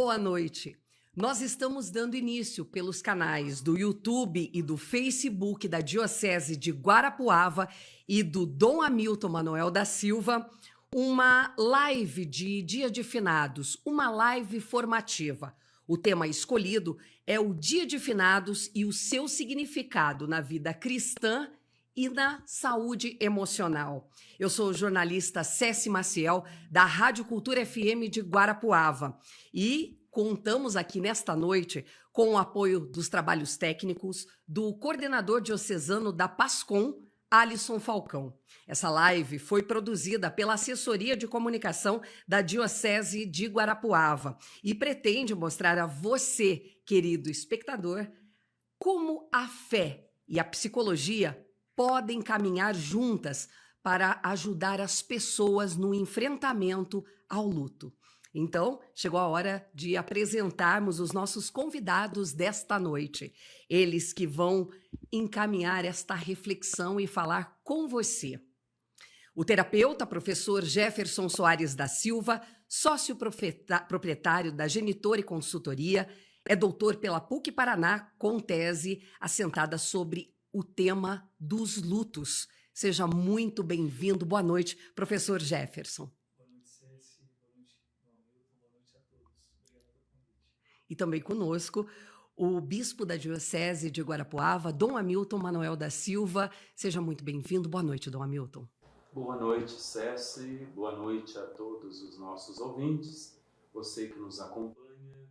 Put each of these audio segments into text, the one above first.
Boa noite. Nós estamos dando início pelos canais do YouTube e do Facebook da Diocese de Guarapuava e do Dom Hamilton Manuel da Silva, uma live de Dia de Finados, uma live formativa. O tema escolhido é o Dia de Finados e o seu significado na vida cristã e na saúde emocional. Eu sou o jornalista Céci Maciel, da Rádio Cultura FM de Guarapuava, e contamos aqui nesta noite com o apoio dos trabalhos técnicos do coordenador diocesano da PASCOM, Alisson Falcão. Essa live foi produzida pela Assessoria de Comunicação da Diocese de Guarapuava e pretende mostrar a você, querido espectador, como a fé e a psicologia podem caminhar juntas para ajudar as pessoas no enfrentamento ao luto. Então, chegou a hora de apresentarmos os nossos convidados desta noite. Eles que vão encaminhar esta reflexão e falar com você. O terapeuta, professor Jefferson Soares da Silva, sócio proprietário da Genitora e Consultoria, é doutor pela PUC Paraná, com tese assentada sobre o tema dos lutos. Seja muito bem-vindo. Boa noite, professor Jefferson. Boa noite, Céci. Boa noite, Dom Hamilton. Boa noite a todos. Obrigado pelo convite. E também conosco o bispo da Diocese de Guarapuava, Dom Hamilton Manuel da Silva. Seja muito bem-vindo. Boa noite, Dom Hamilton. Boa noite, Céci. Boa noite a todos os nossos ouvintes. Você que nos acompanha,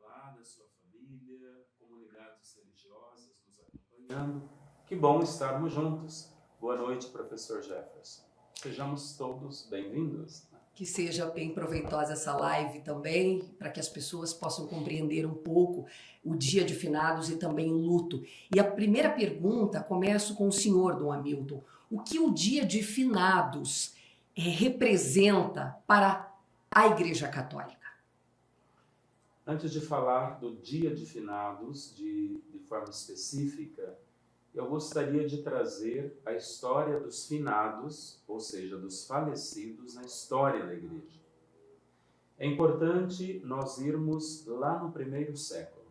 lá da sua família, comunidades religiosas nos acompanhando. Que bom estarmos juntos. Boa noite, professor Jefferson. Sejamos todos bem-vindos. Que seja bem proveitosa essa live também, para que as pessoas possam compreender um pouco o Dia de Finados e também o luto. E a primeira pergunta, começo com o senhor, Dom Hamilton. O que o Dia de Finados representa para a Igreja Católica? Antes de falar do Dia de Finados de forma específica, eu gostaria de trazer a história dos finados, ou seja, dos falecidos na história da Igreja. É importante nós irmos lá no primeiro século,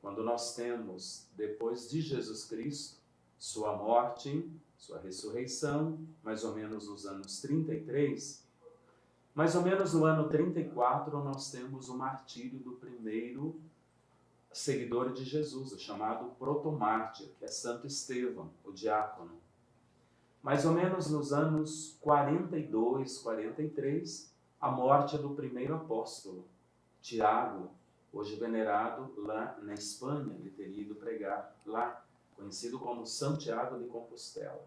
quando nós temos, depois de Jesus Cristo, sua morte, sua ressurreição, mais ou menos nos anos 33, mais ou menos no ano 34, nós temos o martírio do primeiro seguidor de Jesus, o chamado protomártir, que é Santo Estevão, o diácono. Mais ou menos nos anos 42, 43, a morte do primeiro apóstolo, Tiago, hoje venerado lá na Espanha, ele teria ido pregar lá, conhecido como São Tiago de Compostela.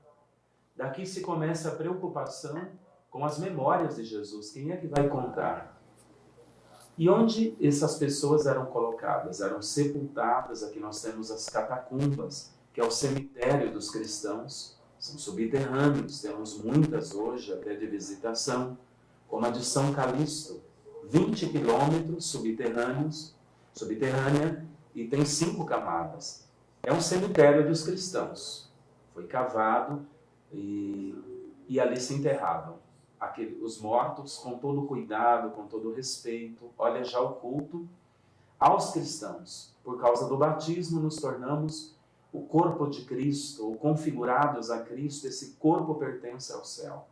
Daqui se começa a preocupação com as memórias de Jesus. Quem é que vai contar? E onde essas pessoas eram colocadas? Eram sepultadas. Aqui nós temos as catacumbas, que é o cemitério dos cristãos. São subterrâneos, temos muitas hoje, até de visitação, como a de São Calixto, 20 quilômetros subterrânea, e tem 5 camadas. É um cemitério dos cristãos. Foi cavado e ali se enterravam os mortos com todo o cuidado, com todo o respeito. Olha já o culto aos cristãos. Por causa do batismo nos tornamos o corpo de Cristo, ou configurados a Cristo. Esse corpo pertence ao céu.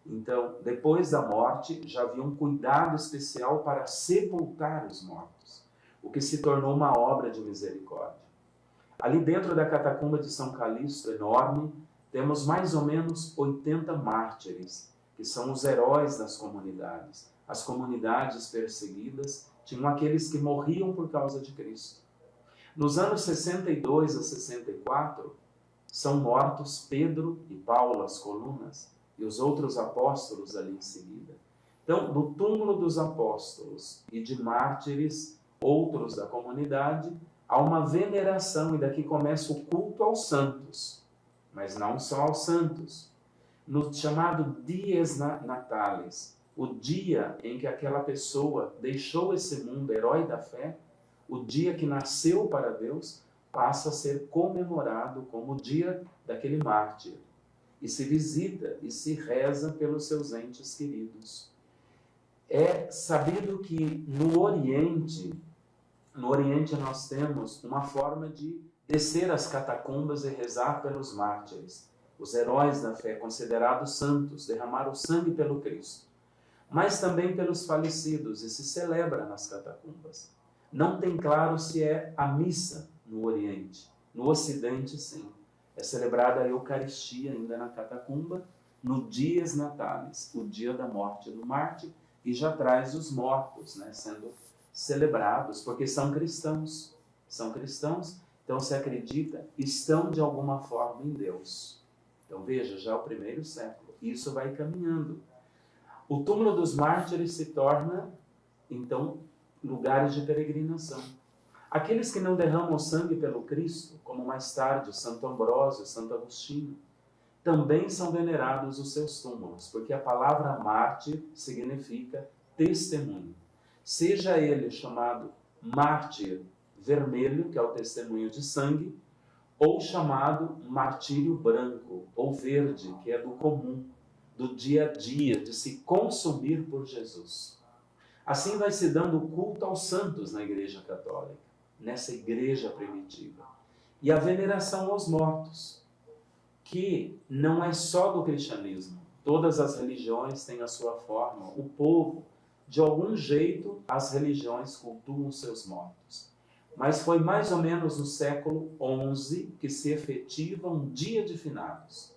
Então, depois da morte, já havia um cuidado especial para sepultar os mortos, o que se tornou uma obra de misericórdia. Ali dentro da catacumba de São Calixto, enorme, temos mais ou menos 80 mártires, que são os heróis das comunidades. As comunidades perseguidas tinham aqueles que morriam por causa de Cristo. Nos anos 62 a 64, são mortos Pedro e Paulo, as colunas, e os outros apóstolos ali em seguida. Então, no túmulo dos apóstolos e de mártires, outros da comunidade, há uma veneração, e daqui começa o culto aos santos, mas não só aos santos. No chamado Dies Natalis, o dia em que aquela pessoa deixou esse mundo, herói da fé, o dia que nasceu para Deus, passa a ser comemorado como o dia daquele mártir. E se visita e se reza pelos seus entes queridos. É sabido que no Oriente nós temos uma forma de descer às catacumbas e rezar pelos mártires, os heróis da fé, considerados santos, derramar o sangue pelo Cristo, mas também pelos falecidos, e se celebra nas catacumbas. Não tem claro se é a missa no Oriente. No Ocidente, sim. É celebrada a Eucaristia ainda na catacumba, no Dies Natalis, o dia da morte do mártir, e já traz os mortos, né, sendo celebrados, porque são cristãos. São cristãos, então se acredita, estão de alguma forma em Deus. Então veja, já o primeiro século, isso vai caminhando. O túmulo dos mártires se torna, então, lugares de peregrinação. Aqueles que não derramam sangue pelo Cristo, como mais tarde Santo Ambrósio, Santo Agostinho, também são venerados os seus túmulos, porque a palavra mártir significa testemunho. Seja ele chamado mártir vermelho, que é o testemunho de sangue, ou chamado martírio branco, ou verde, que é do comum, do dia a dia, de se consumir por Jesus. Assim vai se dando culto aos santos na Igreja Católica, nessa igreja primitiva. E a veneração aos mortos, que não é só do cristianismo. Todas as religiões têm a sua forma. O povo, de algum jeito, as religiões cultuam seus mortos. Mas foi mais ou menos no século XI que se efetiva um dia de finados,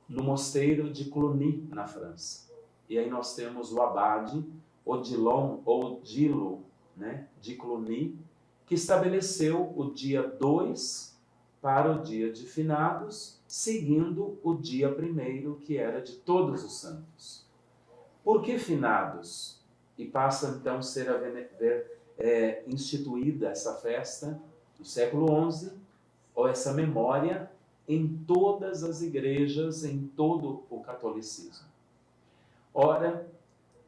no mosteiro de Cluny, na França. E aí nós temos o abade Odilon, ou Dilo, né, de Cluny, que estabeleceu o dia 2 para o dia de finados, seguindo o dia 1º, que era de todos os santos. Por que finados? E passa então a ser instituída essa festa no século XI, ou essa memória, em todas as igrejas, em todo o catolicismo. Ora,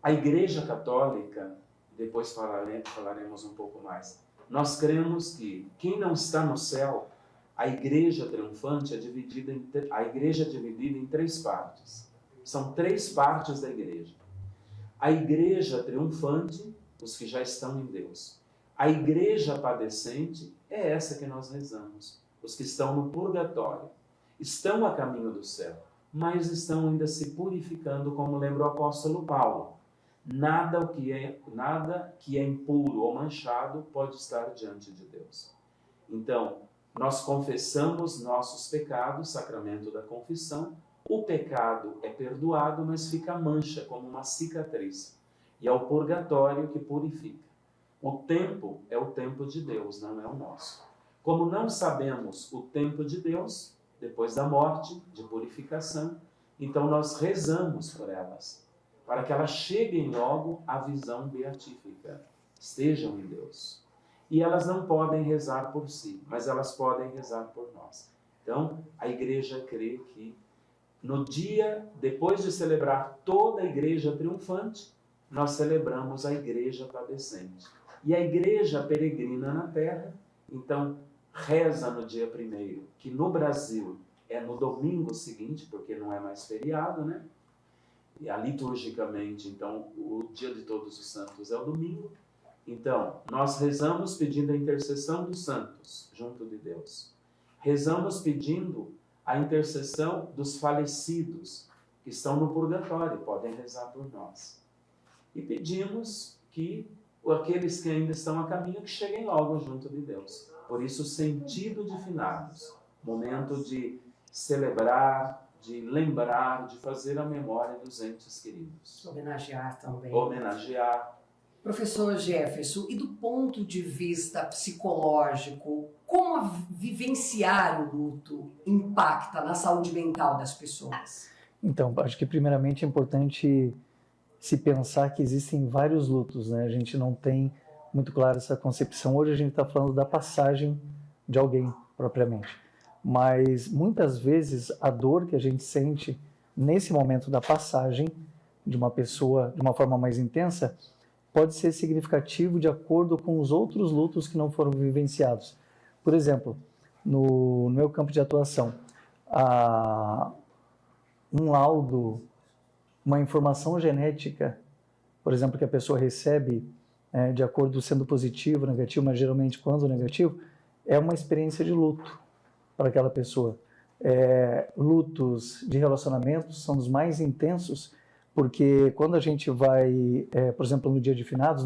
a Igreja Católica, depois falaremos um pouco mais, nós cremos que quem não está no céu, a Igreja triunfante é dividida em 3 partes. São 3 partes da Igreja. A Igreja triunfante, os que já estão em Deus. A Igreja padecente é essa que nós rezamos. Os que estão no purgatório. Estão a caminho do céu, mas estão ainda se purificando, como lembra o apóstolo Paulo. Nada que é impuro ou manchado pode estar diante de Deus. Então, nós confessamos nossos pecados, sacramento da confissão. O pecado é perdoado, mas fica mancha, como uma cicatriz. E é o purgatório que purifica. O tempo é o tempo de Deus, não é o nosso. Como não sabemos o tempo de Deus, depois da morte, de purificação, então nós rezamos por elas, para que elas cheguem logo à visão beatífica, estejam em Deus. E elas não podem rezar por si, mas elas podem rezar por nós. Então, a Igreja crê que no dia, depois de celebrar toda a Igreja triunfante, nós celebramos a Igreja padecente. E a Igreja peregrina na Terra, então, reza no dia 1º, que no Brasil é no domingo seguinte, porque não é mais feriado, né? E liturgicamente, então, o dia de Todos os Santos é o domingo. Então, nós rezamos pedindo a intercessão dos santos, junto de Deus. Rezamos pedindo a intercessão dos falecidos, que estão no purgatório, podem rezar por nós. E pedimos que aqueles que ainda estão a caminho, que cheguem logo junto de Deus. Por isso, o sentido de finados, momento de celebrar, de lembrar, de fazer a memória dos entes queridos. Homenagear também. Homenagear. Professor Jefferson, e do ponto de vista psicológico, como vivenciar o luto impacta na saúde mental das pessoas? Então, acho que primeiramente é importante se pensar que existem vários lutos, né? A gente não tem muito claro essa concepção. Hoje a gente está falando da passagem de alguém, propriamente. Mas muitas vezes a dor que a gente sente nesse momento da passagem de uma pessoa de uma forma mais intensa pode ser significativo de acordo com os outros lutos que não foram vivenciados. Por exemplo, no meu campo de atuação, um laudo, uma informação genética por exemplo, que a pessoa recebe, de acordo sendo positivo, negativo, mas geralmente quando negativo, é uma experiência de luto para aquela pessoa. Lutos de relacionamentos são os mais intensos, porque quando a gente vai, por exemplo, no dia de finados,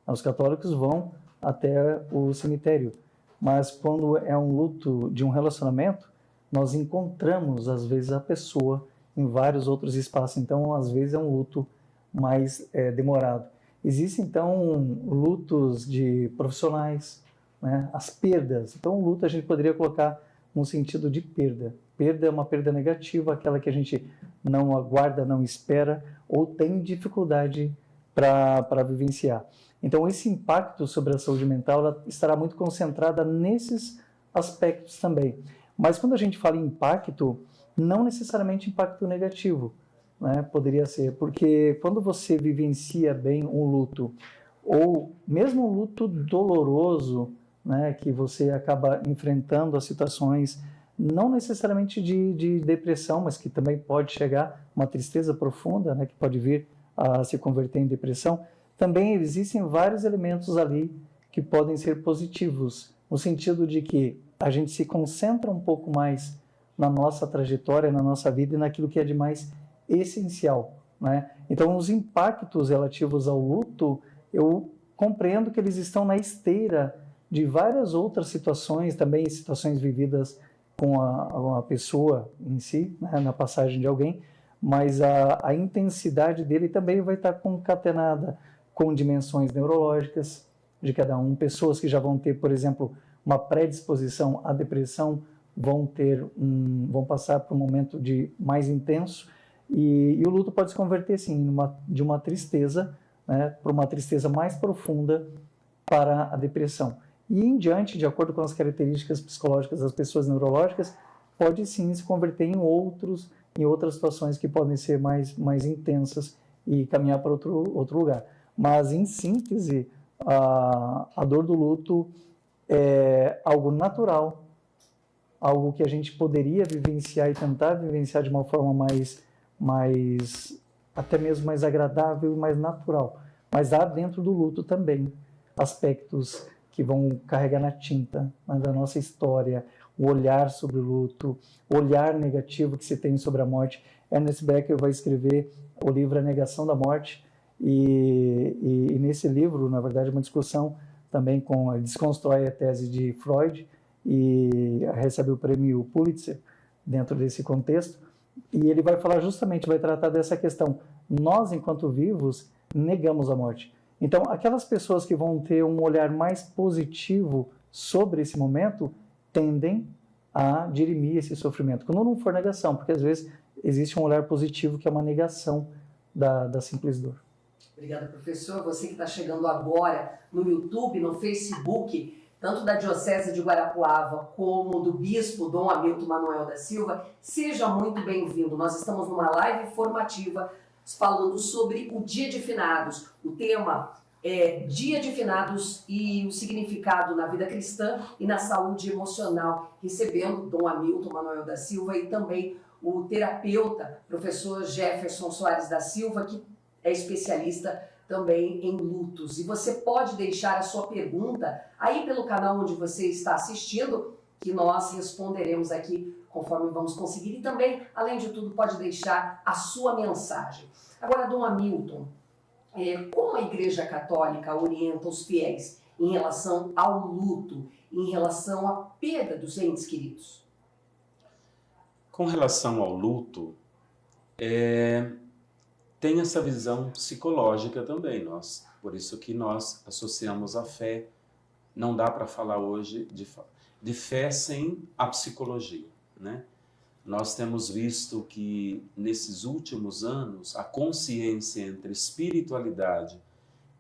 os católicos vão até o cemitério, mas quando é um luto de um relacionamento, nós encontramos, às vezes, a pessoa em vários outros espaços, então, às vezes, é um luto mais demorado. Existem, então, lutos de profissionais, né? As perdas. Então, o luto a gente poderia colocar no sentido de perda. Perda é uma perda negativa, aquela que a gente não aguarda, não espera, ou tem dificuldade para vivenciar. Então, esse impacto sobre a saúde mental ela estará muito concentrada nesses aspectos também. Mas quando a gente fala em impacto, não necessariamente impacto negativo, né? Poderia ser, porque quando você vivencia bem um luto, ou mesmo um luto doloroso, né, que você acaba enfrentando as situações, não necessariamente de depressão, mas que também pode chegar uma tristeza profunda, né, que pode vir a se converter em depressão, também existem vários elementos ali que podem ser positivos, no sentido de que a gente se concentra um pouco mais na nossa trajetória, na nossa vida e naquilo que é de mais essencial, né? Então, os impactos relativos ao luto, eu compreendo que eles estão na esteira de várias outras situações, também situações vividas com a pessoa em si, né, na passagem de alguém, mas a intensidade dele também vai estar concatenada com dimensões neurológicas de cada um. Pessoas que já vão ter, por exemplo, uma predisposição à depressão vão passar por um momento mais intenso e o luto pode se converter, sim, de uma tristeza, né, para uma tristeza mais profunda para a depressão. E em diante, de acordo com as características psicológicas das pessoas neurológicas, pode sim se converter em outras situações que podem ser mais intensas e caminhar para outro lugar. Mas, em síntese, a dor do luto é algo natural, algo que a gente poderia vivenciar e tentar vivenciar de uma forma até mesmo mais agradável e mais natural. Mas há dentro do luto também aspectos que vão carregar na tinta, né, da nossa história, o olhar sobre o luto, o olhar negativo que se tem sobre a morte. Ernest Becker vai escrever o livro A Negação da Morte, e nesse livro, na verdade, é uma discussão também ele desconstrói a tese de Freud e recebe o prêmio Pulitzer dentro desse contexto, e ele vai falar justamente, vai tratar dessa questão. Nós, enquanto vivos, negamos a morte. Então, aquelas pessoas que vão ter um olhar mais positivo sobre esse momento tendem a dirimir esse sofrimento. Quando não for negação, porque às vezes existe um olhar positivo que é uma negação da simples dor. Obrigada, professor. Você que está chegando agora no YouTube, no Facebook, tanto da Diocese de Guarapuava como do Bispo Dom Hamilton Manuel da Silva, seja muito bem-vindo. Nós estamos numa live formativa falando sobre o Dia de Finados. O tema é Dia de Finados e o significado na vida cristã e na saúde emocional, recebendo Dom Hamilton Manuel da Silva e também o terapeuta, professor Jefferson Soares da Silva, que é especialista também em lutos. E você pode deixar a sua pergunta aí pelo canal onde você está assistindo, que nós responderemos aqui conforme vamos conseguir. E também, além de tudo, pode deixar a sua mensagem. Agora, Dom Hamilton, como a Igreja Católica orienta os fiéis em relação ao luto, em relação à perda dos entes queridos? Com relação ao luto, tem essa visão psicológica também. Por isso que nós associamos a fé. Não dá para falar hoje de fé sem a psicologia, né? Nós temos visto que, nesses últimos anos, a consciência entre espiritualidade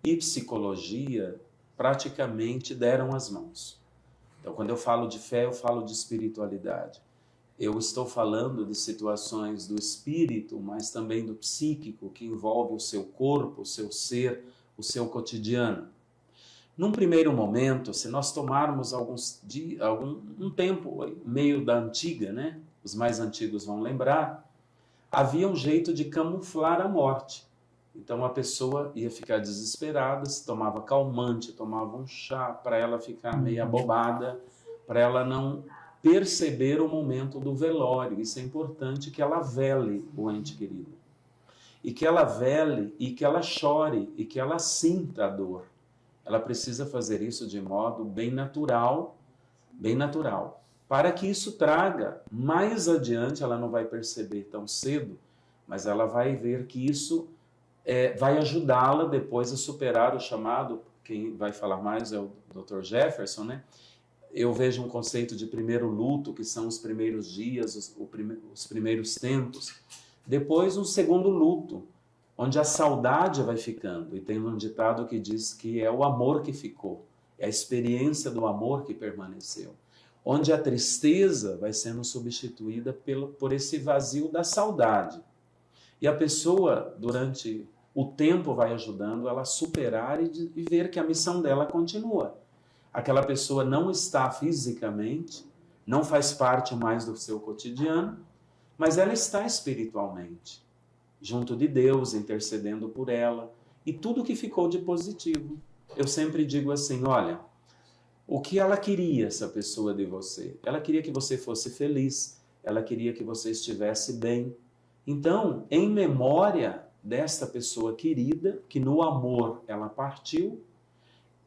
e psicologia praticamente deram as mãos. Então, quando eu falo de fé, eu falo de espiritualidade. Eu estou falando de situações do espírito, mas também do psíquico, que envolve o seu corpo, o seu ser, o seu cotidiano. Num primeiro momento, se nós tomarmos um tempo meio da antiga, né? Os mais antigos vão lembrar, havia um jeito de camuflar a morte. Então a pessoa ia ficar desesperada, se tomava calmante, tomava um chá para ela ficar meio abobada, para ela não perceber o momento do velório. Isso é importante, que ela vele o ente querido. E que ela vele, e que ela chore, e que ela sinta a dor. Ela precisa fazer isso de modo bem natural, para que isso traga, mais adiante, ela não vai perceber tão cedo, mas ela vai ver que isso vai ajudá-la depois a superar o chamado, quem vai falar mais é o Dr. Jefferson, né? Eu vejo um conceito de primeiro luto, que são os primeiros dias, os primeiros tempos. Depois um segundo luto, onde a saudade vai ficando. E tem um ditado que diz que é o amor que ficou, é a experiência do amor que permaneceu. Onde a tristeza vai sendo substituída por esse vazio da saudade. E a pessoa, durante o tempo, vai ajudando ela a superar e ver que a missão dela continua. Aquela pessoa não está fisicamente, não faz parte mais do seu cotidiano, mas ela está espiritualmente, junto de Deus, intercedendo por ela, e tudo que ficou de positivo. Eu sempre digo assim, olha, o que ela queria, essa pessoa, de você? Ela queria que você fosse feliz, ela queria que você estivesse bem. Então, em memória desta pessoa querida, que no amor ela partiu,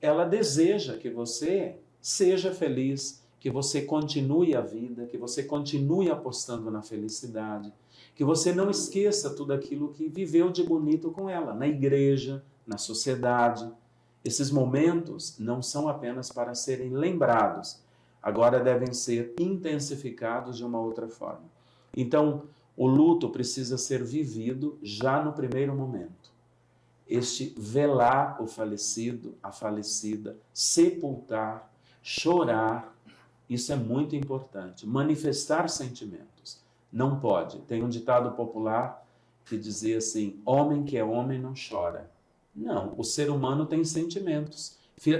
ela deseja que você seja feliz, que você continue a vida, que você continue apostando na felicidade, que você não esqueça tudo aquilo que viveu de bonito com ela, na igreja, na sociedade. Esses momentos não são apenas para serem lembrados, agora devem ser intensificados de uma outra forma. Então, o luto precisa ser vivido já no primeiro momento. Este velar o falecido, a falecida, sepultar, chorar, isso é muito importante. Manifestar sentimentos. Não pode. Tem um ditado popular que dizia assim, homem que é homem não chora. Não, o ser humano tem sentimentos.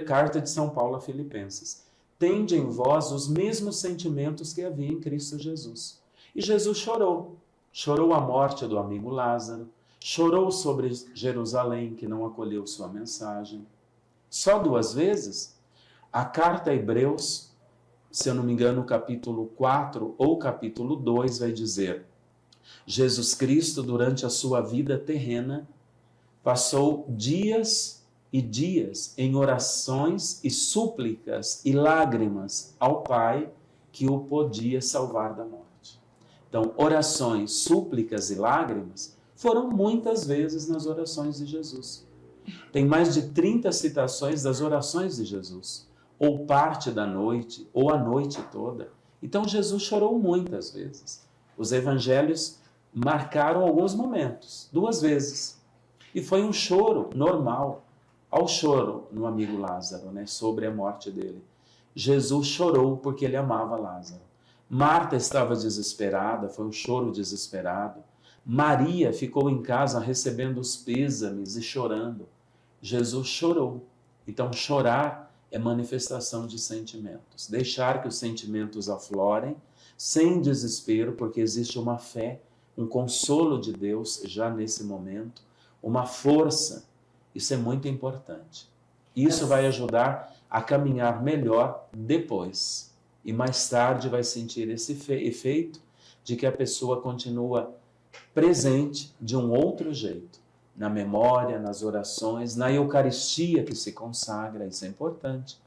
Carta de São Paulo a Filipenses. Tende em vós os mesmos sentimentos que havia em Cristo Jesus. E Jesus chorou. Chorou a morte do amigo Lázaro. Chorou sobre Jerusalém, que não acolheu sua mensagem. Só 2 vezes? A carta a Hebreus, se eu não me engano, capítulo 4 ou capítulo 2, vai dizer: Jesus Cristo, durante a sua vida terrena, passou dias e dias em orações e súplicas e lágrimas ao Pai que o podia salvar da morte. Então, orações, súplicas e lágrimas foram muitas vezes nas orações de Jesus. Tem mais de 30 citações das orações de Jesus, ou parte da noite, ou a noite toda. Então, Jesus chorou muitas vezes. Os evangelhos marcaram alguns momentos, 2 vezes. E foi um choro normal, ao choro no amigo Lázaro, né, sobre a morte dele. Jesus chorou porque ele amava Lázaro. Marta estava desesperada, foi um choro desesperado. Maria ficou em casa recebendo os pêsames e chorando. Jesus chorou. Então, chorar é manifestação de sentimentos. Deixar que os sentimentos aflorem, sem desespero, porque existe uma fé, um consolo de Deus já nesse momento, uma força. Isso é muito importante. Isso vai ajudar a caminhar melhor depois. E mais tarde vai sentir esse efeito de que a pessoa continua presente de um outro jeito. Na memória, nas orações, na Eucaristia que se consagra, isso é importante.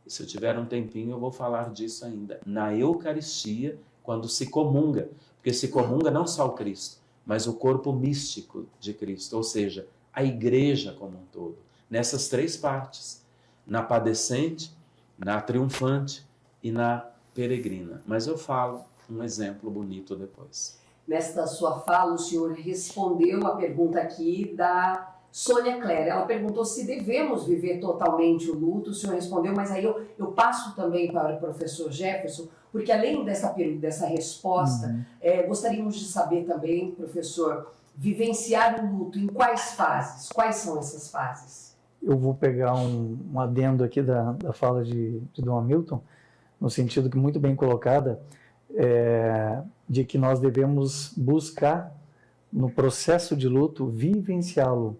E se eu tiver um tempinho eu vou falar disso ainda. Na Eucaristia, quando se comunga, porque se comunga não só o Cristo, mas o corpo místico de Cristo, ou seja, a igreja como um todo. Nessas 3 partes, na padecente, na triunfante e na peregrina. Mas eu falo um exemplo bonito depois. Nesta sua fala, o senhor respondeu a pergunta aqui da Sônia Cléria. Ela perguntou se devemos viver totalmente o luto. O senhor respondeu, mas aí eu passo também para o professor Jefferson, porque além dessa resposta, gostaríamos de saber também, professor, vivenciar o luto em quais fases? Quais são essas fases? Eu vou pegar um adendo aqui da fala de Dom Hamilton, no sentido que muito bem colocada, de que nós devemos buscar no processo de luto, vivenciá-lo.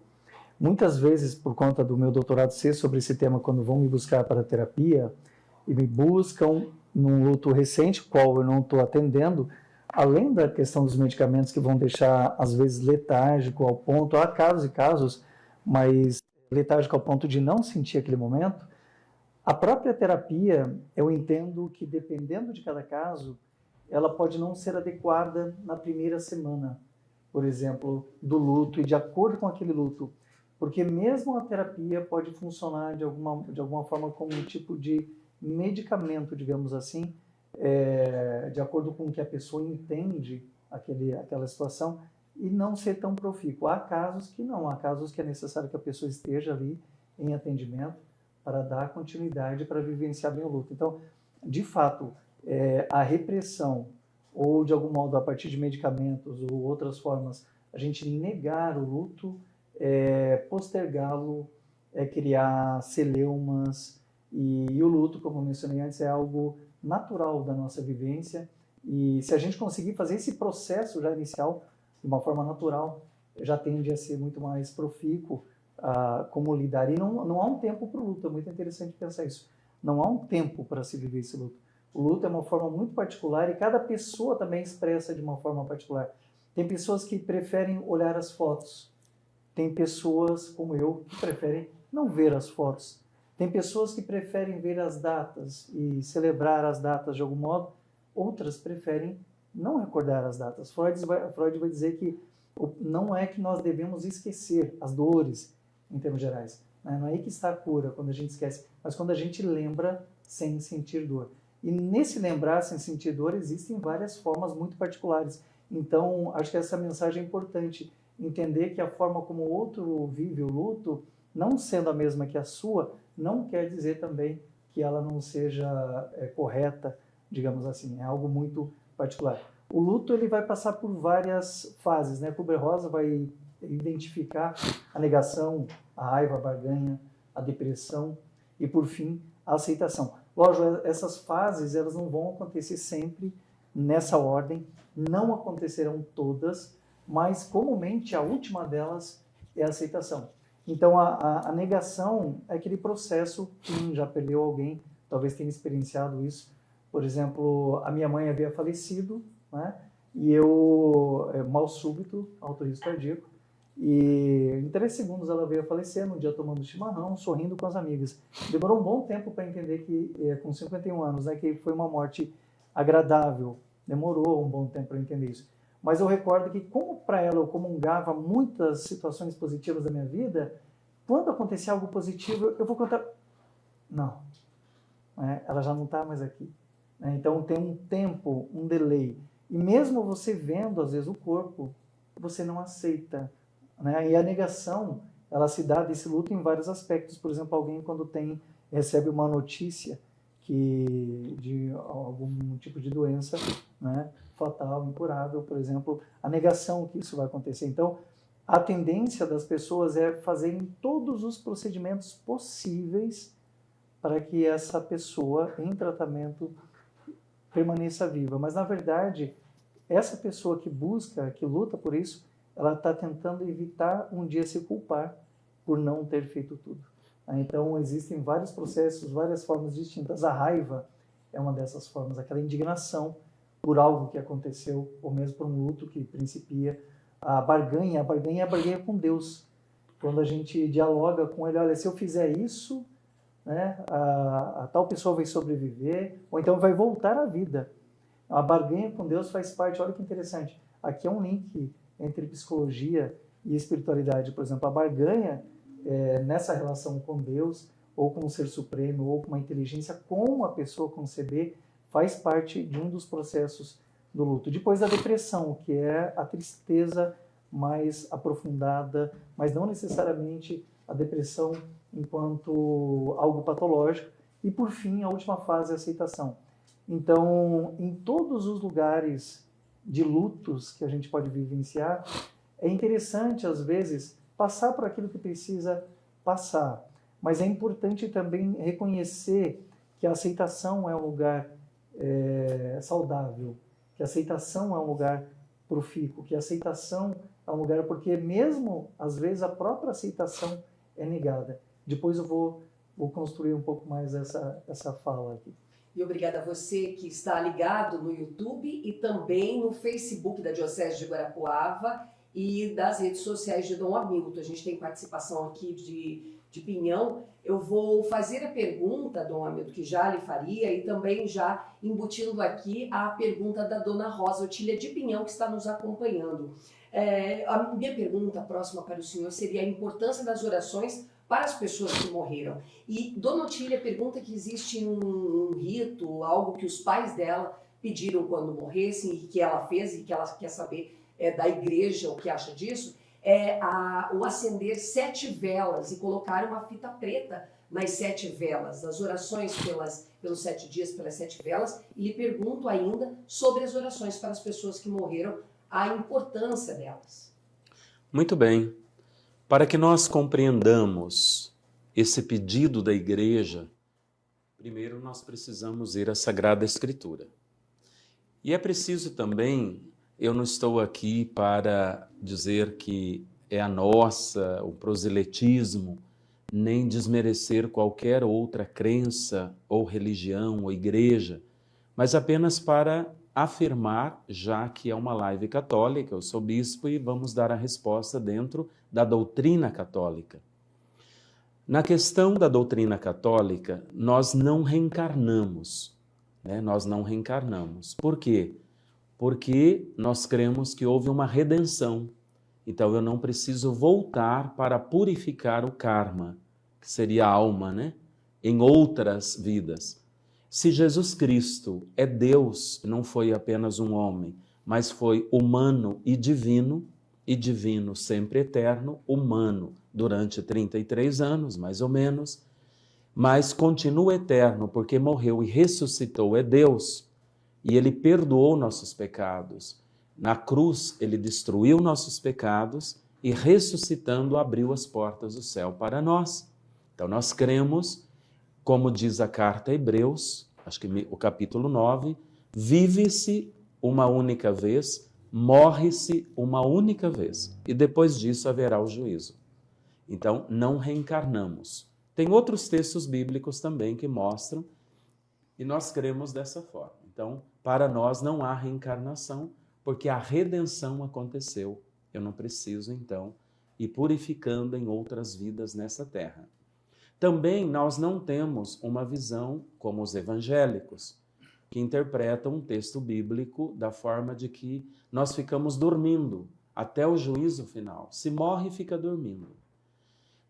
Muitas vezes, por conta do meu doutorado ser sobre esse tema, quando vão me buscar para a terapia e me buscam num luto recente, qual eu não estou atendendo, além da questão dos medicamentos que vão deixar, às vezes, letárgico ao ponto, há casos e casos, mas letárgico ao ponto de não sentir aquele momento, a própria terapia, eu entendo que, dependendo de cada caso, ela pode não ser adequada na primeira semana, por exemplo, do luto e de acordo com aquele luto. Porque mesmo a terapia pode funcionar de alguma forma como um tipo de medicamento, digamos assim, de acordo com o que a pessoa entende aquela situação e não ser tão profícuo. Há casos que não, há casos que é necessário que a pessoa esteja ali em atendimento para dar continuidade, para vivenciar bem o luto. Então, de fato, a repressão ou, de algum modo, a partir de medicamentos ou outras formas, a gente negar o luto, postergá-lo, criar celeumas, e o luto, como eu mencionei antes, é algo natural da nossa vivência, e se a gente conseguir fazer esse processo já inicial de uma forma natural, já tende a ser muito mais profícuo como lidar. E não há um tempo para o luto, é muito interessante pensar isso. Não há um tempo para se viver esse luto. O luto é uma forma muito particular e cada pessoa também expressa de uma forma particular. Tem pessoas que preferem olhar as fotos. Tem pessoas, como eu, que preferem não ver as fotos. Tem pessoas que preferem ver as datas e celebrar as datas de algum modo. Outras preferem não recordar as datas. Freud vai dizer que não é que nós devemos esquecer as dores, em termos gerais. Não é aí que está a cura, quando a gente esquece, mas quando a gente lembra sem sentir dor. E nesse lembrar sem sentir dor existem várias formas muito particulares. Então, acho que essa mensagem é importante. Entender que a forma como o outro vive o luto, não sendo a mesma que a sua, não quer dizer também que ela não seja correta, digamos assim. É algo muito particular. O luto ele vai passar por várias fases, né? Kübler-Ross vai identificar a negação, a raiva, a barganha, a depressão e, por fim, a aceitação. Lógico, essas fases elas não vão acontecer sempre nessa ordem, não acontecerão todas, mas comumente a última delas é a aceitação. Então a negação é aquele processo, quem já perdeu alguém, talvez tenha experienciado isso. Por exemplo, a minha mãe havia falecido, né? E eu, mal súbito, alto risco cardíaco, e em 3 segundos ela veio a falecer, num dia tomando chimarrão, sorrindo com as amigas. Demorou um bom tempo para entender que, com 51 anos, né, que foi uma morte agradável. Demorou um bom tempo para entender isso. Mas eu recordo que, como para ela eu comungava muitas situações positivas da minha vida, quando acontecia algo positivo, eu vou contar... Não, ela já não está mais aqui. Então tem um tempo, um delay. E mesmo você vendo, às vezes, o corpo, você não aceita. E a negação, ela se dá desse luto em vários aspectos. Por exemplo, alguém quando recebe uma notícia de algum tipo de doença, né, fatal, incurável, por exemplo, a negação que isso vai acontecer. Então, a tendência das pessoas é fazerem todos os procedimentos possíveis para que essa pessoa, em tratamento, permaneça viva. Mas, na verdade, essa pessoa que busca, que luta por isso, ela está tentando evitar um dia se culpar por não ter feito tudo. Então, existem vários processos, várias formas distintas. A raiva é uma dessas formas, aquela indignação por algo que aconteceu, ou mesmo por um luto que principia. A barganha é a barganha com Deus. Quando a gente dialoga com Ele, olha, se eu fizer isso, né, a tal pessoa vai sobreviver, ou então vai voltar à vida. A barganha com Deus faz parte, olha que interessante, aqui é um link entre psicologia e espiritualidade. Por exemplo, a barganha, nessa relação com Deus, ou com o Ser Supremo, ou com uma inteligência, como a pessoa conceber, faz parte de um dos processos do luto. Depois a depressão, que é a tristeza mais aprofundada, mas não necessariamente a depressão enquanto algo patológico. E, por fim, a última fase é a aceitação. Então, em todos os lugares de lutos que a gente pode vivenciar, é interessante, às vezes, passar por aquilo que precisa passar. Mas é importante também reconhecer que a aceitação é um lugar saudável, que a aceitação é um lugar profícuo, que a aceitação é um lugar porque mesmo, às vezes, a própria aceitação é negada. Depois eu vou construir um pouco mais essa fala aqui. E obrigada a você que está ligado no YouTube e também no Facebook da Diocese de Guarapuava e das redes sociais de Dom Hamilton. A gente tem participação aqui de Pinhão. Eu vou fazer a pergunta, Dom Hamilton, que já lhe faria, e também já embutindo aqui a pergunta da Dona Rosa Otília de Pinhão, que está nos acompanhando. A minha pergunta próxima para o senhor seria a importância das orações para as pessoas que morreram. E Dona Otília pergunta que existe um rito, algo que os pais dela pediram quando morressem e que ela fez e que ela quer saber da igreja o que acha disso, o acender 7 velas e colocar uma fita preta nas 7 velas, as orações pelos 7 dias, pelas 7 velas, e lhe pergunto ainda sobre as orações para as pessoas que morreram, a importância delas. Muito bem. Para que nós compreendamos esse pedido da igreja, primeiro nós precisamos ir à Sagrada Escritura. E é preciso também, eu não estou aqui para dizer que é o proselitismo, nem desmerecer qualquer outra crença ou religião ou igreja, mas apenas para afirmar, já que é uma live católica, eu sou bispo e vamos dar a resposta dentro da doutrina católica. Na questão da doutrina católica, nós não reencarnamos, né? Nós não reencarnamos. Por quê? Porque nós cremos que houve uma redenção. Então eu não preciso voltar para purificar o karma, que seria a alma, né? Em outras vidas. Se Jesus Cristo é Deus, não foi apenas um homem, mas foi humano e divino sempre eterno, humano durante 33 anos, mais ou menos, mas continua eterno porque morreu e ressuscitou, é Deus, e Ele perdoou nossos pecados. Na cruz, Ele destruiu nossos pecados e ressuscitando abriu as portas do céu para nós. Então nós cremos, como diz a carta a Hebreus, acho que o capítulo 9, vive-se uma única vez, morre-se uma única vez, e depois disso haverá o juízo. Então, não reencarnamos. Tem outros textos bíblicos também que mostram, e nós cremos dessa forma. Então, para nós não há reencarnação, porque a redenção aconteceu. Eu não preciso, então, ir purificando em outras vidas nessa terra. Também nós não temos uma visão como os evangélicos, que interpretam um texto bíblico da forma de que nós ficamos dormindo até o juízo final. Se morre, fica dormindo.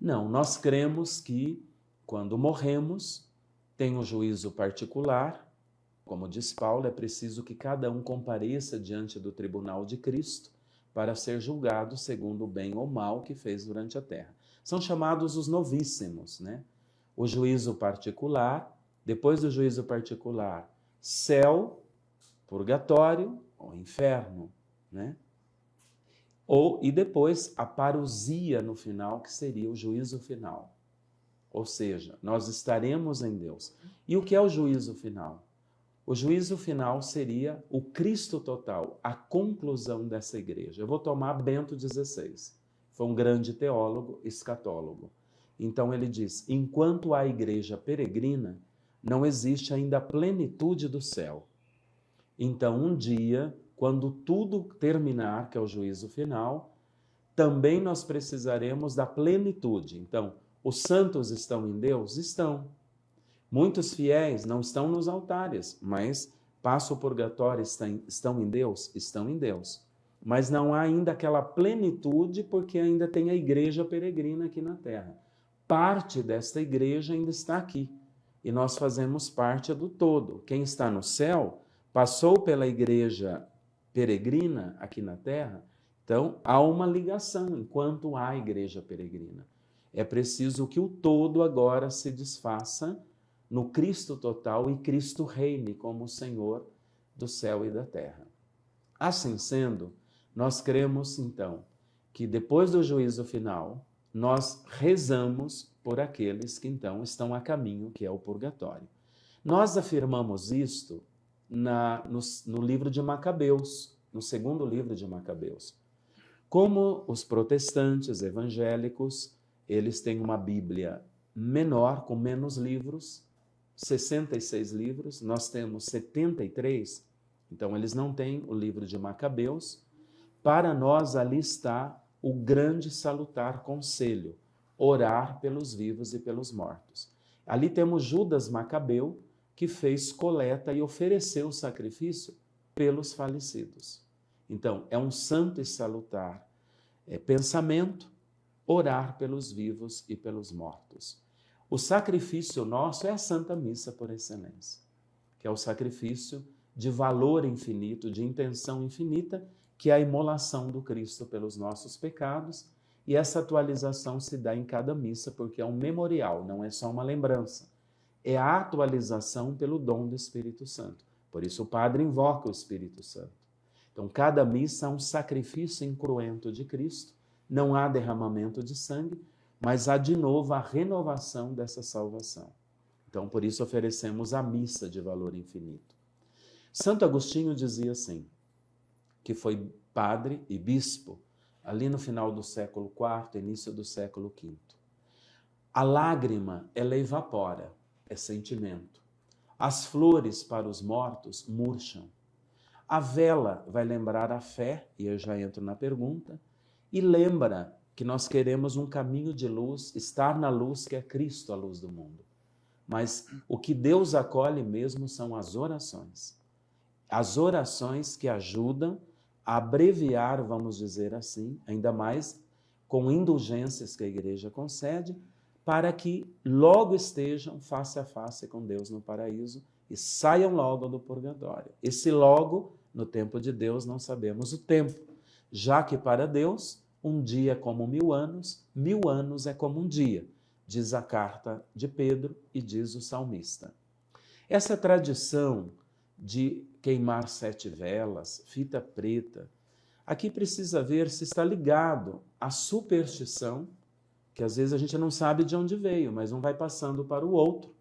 Não, nós cremos que quando morremos, tem o juízo particular. Como diz Paulo, é preciso que cada um compareça diante do tribunal de Cristo para ser julgado segundo o bem ou mal que fez durante a terra. São chamados os novíssimos, né? O juízo particular, depois do juízo particular, céu, purgatório ou inferno, né? E depois a parousia no final, que seria o juízo final. Ou seja, nós estaremos em Deus. E o que é o juízo final? O juízo final seria o Cristo total, a conclusão dessa igreja. Eu vou tomar Bento XVI. Foi um grande teólogo, escatólogo. Então ele diz, enquanto há igreja peregrina, não existe ainda a plenitude do céu. Então um dia, quando tudo terminar, que é o juízo final, também nós precisaremos da plenitude. Então, os santos estão em Deus? Estão. Muitos fiéis não estão nos altares, mas passam o purgatório, estão em Deus? Estão em Deus. Mas não há ainda aquela plenitude, porque ainda tem a igreja peregrina aqui na terra. Parte desta igreja ainda está aqui, e nós fazemos parte do todo. Quem está no céu passou pela igreja peregrina aqui na terra, então há uma ligação enquanto há igreja peregrina. É preciso que o todo agora se desfaça no Cristo total e Cristo reine como o Senhor do céu e da terra. Assim sendo, nós cremos então que depois do juízo final, nós rezamos por aqueles que então estão a caminho, que é o purgatório. Nós afirmamos isto no livro de Macabeus, no segundo livro de Macabeus. Como os protestantes evangélicos, eles têm uma Bíblia menor, com menos livros, 66 livros, nós temos 73, então eles não têm o livro de Macabeus. Para nós ali está o grande salutar conselho, orar pelos vivos e pelos mortos. Ali temos Judas Macabeu, que fez coleta e ofereceu sacrifício pelos falecidos. Então, é um santo e salutar pensamento, orar pelos vivos e pelos mortos. O sacrifício nosso é a Santa Missa por excelência, que é o sacrifício de valor infinito, de intenção infinita, que é a imolação do Cristo pelos nossos pecados, e essa atualização se dá em cada missa, porque é um memorial, não é só uma lembrança. É a atualização pelo dom do Espírito Santo. Por isso o padre invoca o Espírito Santo. Então, cada missa é um sacrifício incruento de Cristo, não há derramamento de sangue, mas há de novo a renovação dessa salvação. Então, por isso oferecemos a missa de valor infinito. Santo Agostinho dizia assim, que foi padre e bispo, ali no final do século IV, início do século V. A lágrima, ela evapora, é sentimento. As flores para os mortos murcham. A vela vai lembrar a fé, e eu já entro na pergunta, e lembra que nós queremos um caminho de luz, estar na luz que é Cristo, a luz do mundo. Mas o que Deus acolhe mesmo são as orações. As orações que ajudam a abreviar, vamos dizer assim, ainda mais com indulgências que a igreja concede, para que logo estejam face a face com Deus no paraíso e saiam logo do purgatório. Esse logo, no tempo de Deus, não sabemos o tempo, já que para Deus, um dia é como 1000 anos é como um dia, diz a carta de Pedro e diz o salmista. Essa tradição de queimar 7 velas, fita preta, aqui precisa ver se está ligado à superstição, que às vezes a gente não sabe de onde veio, mas um vai passando para o outro,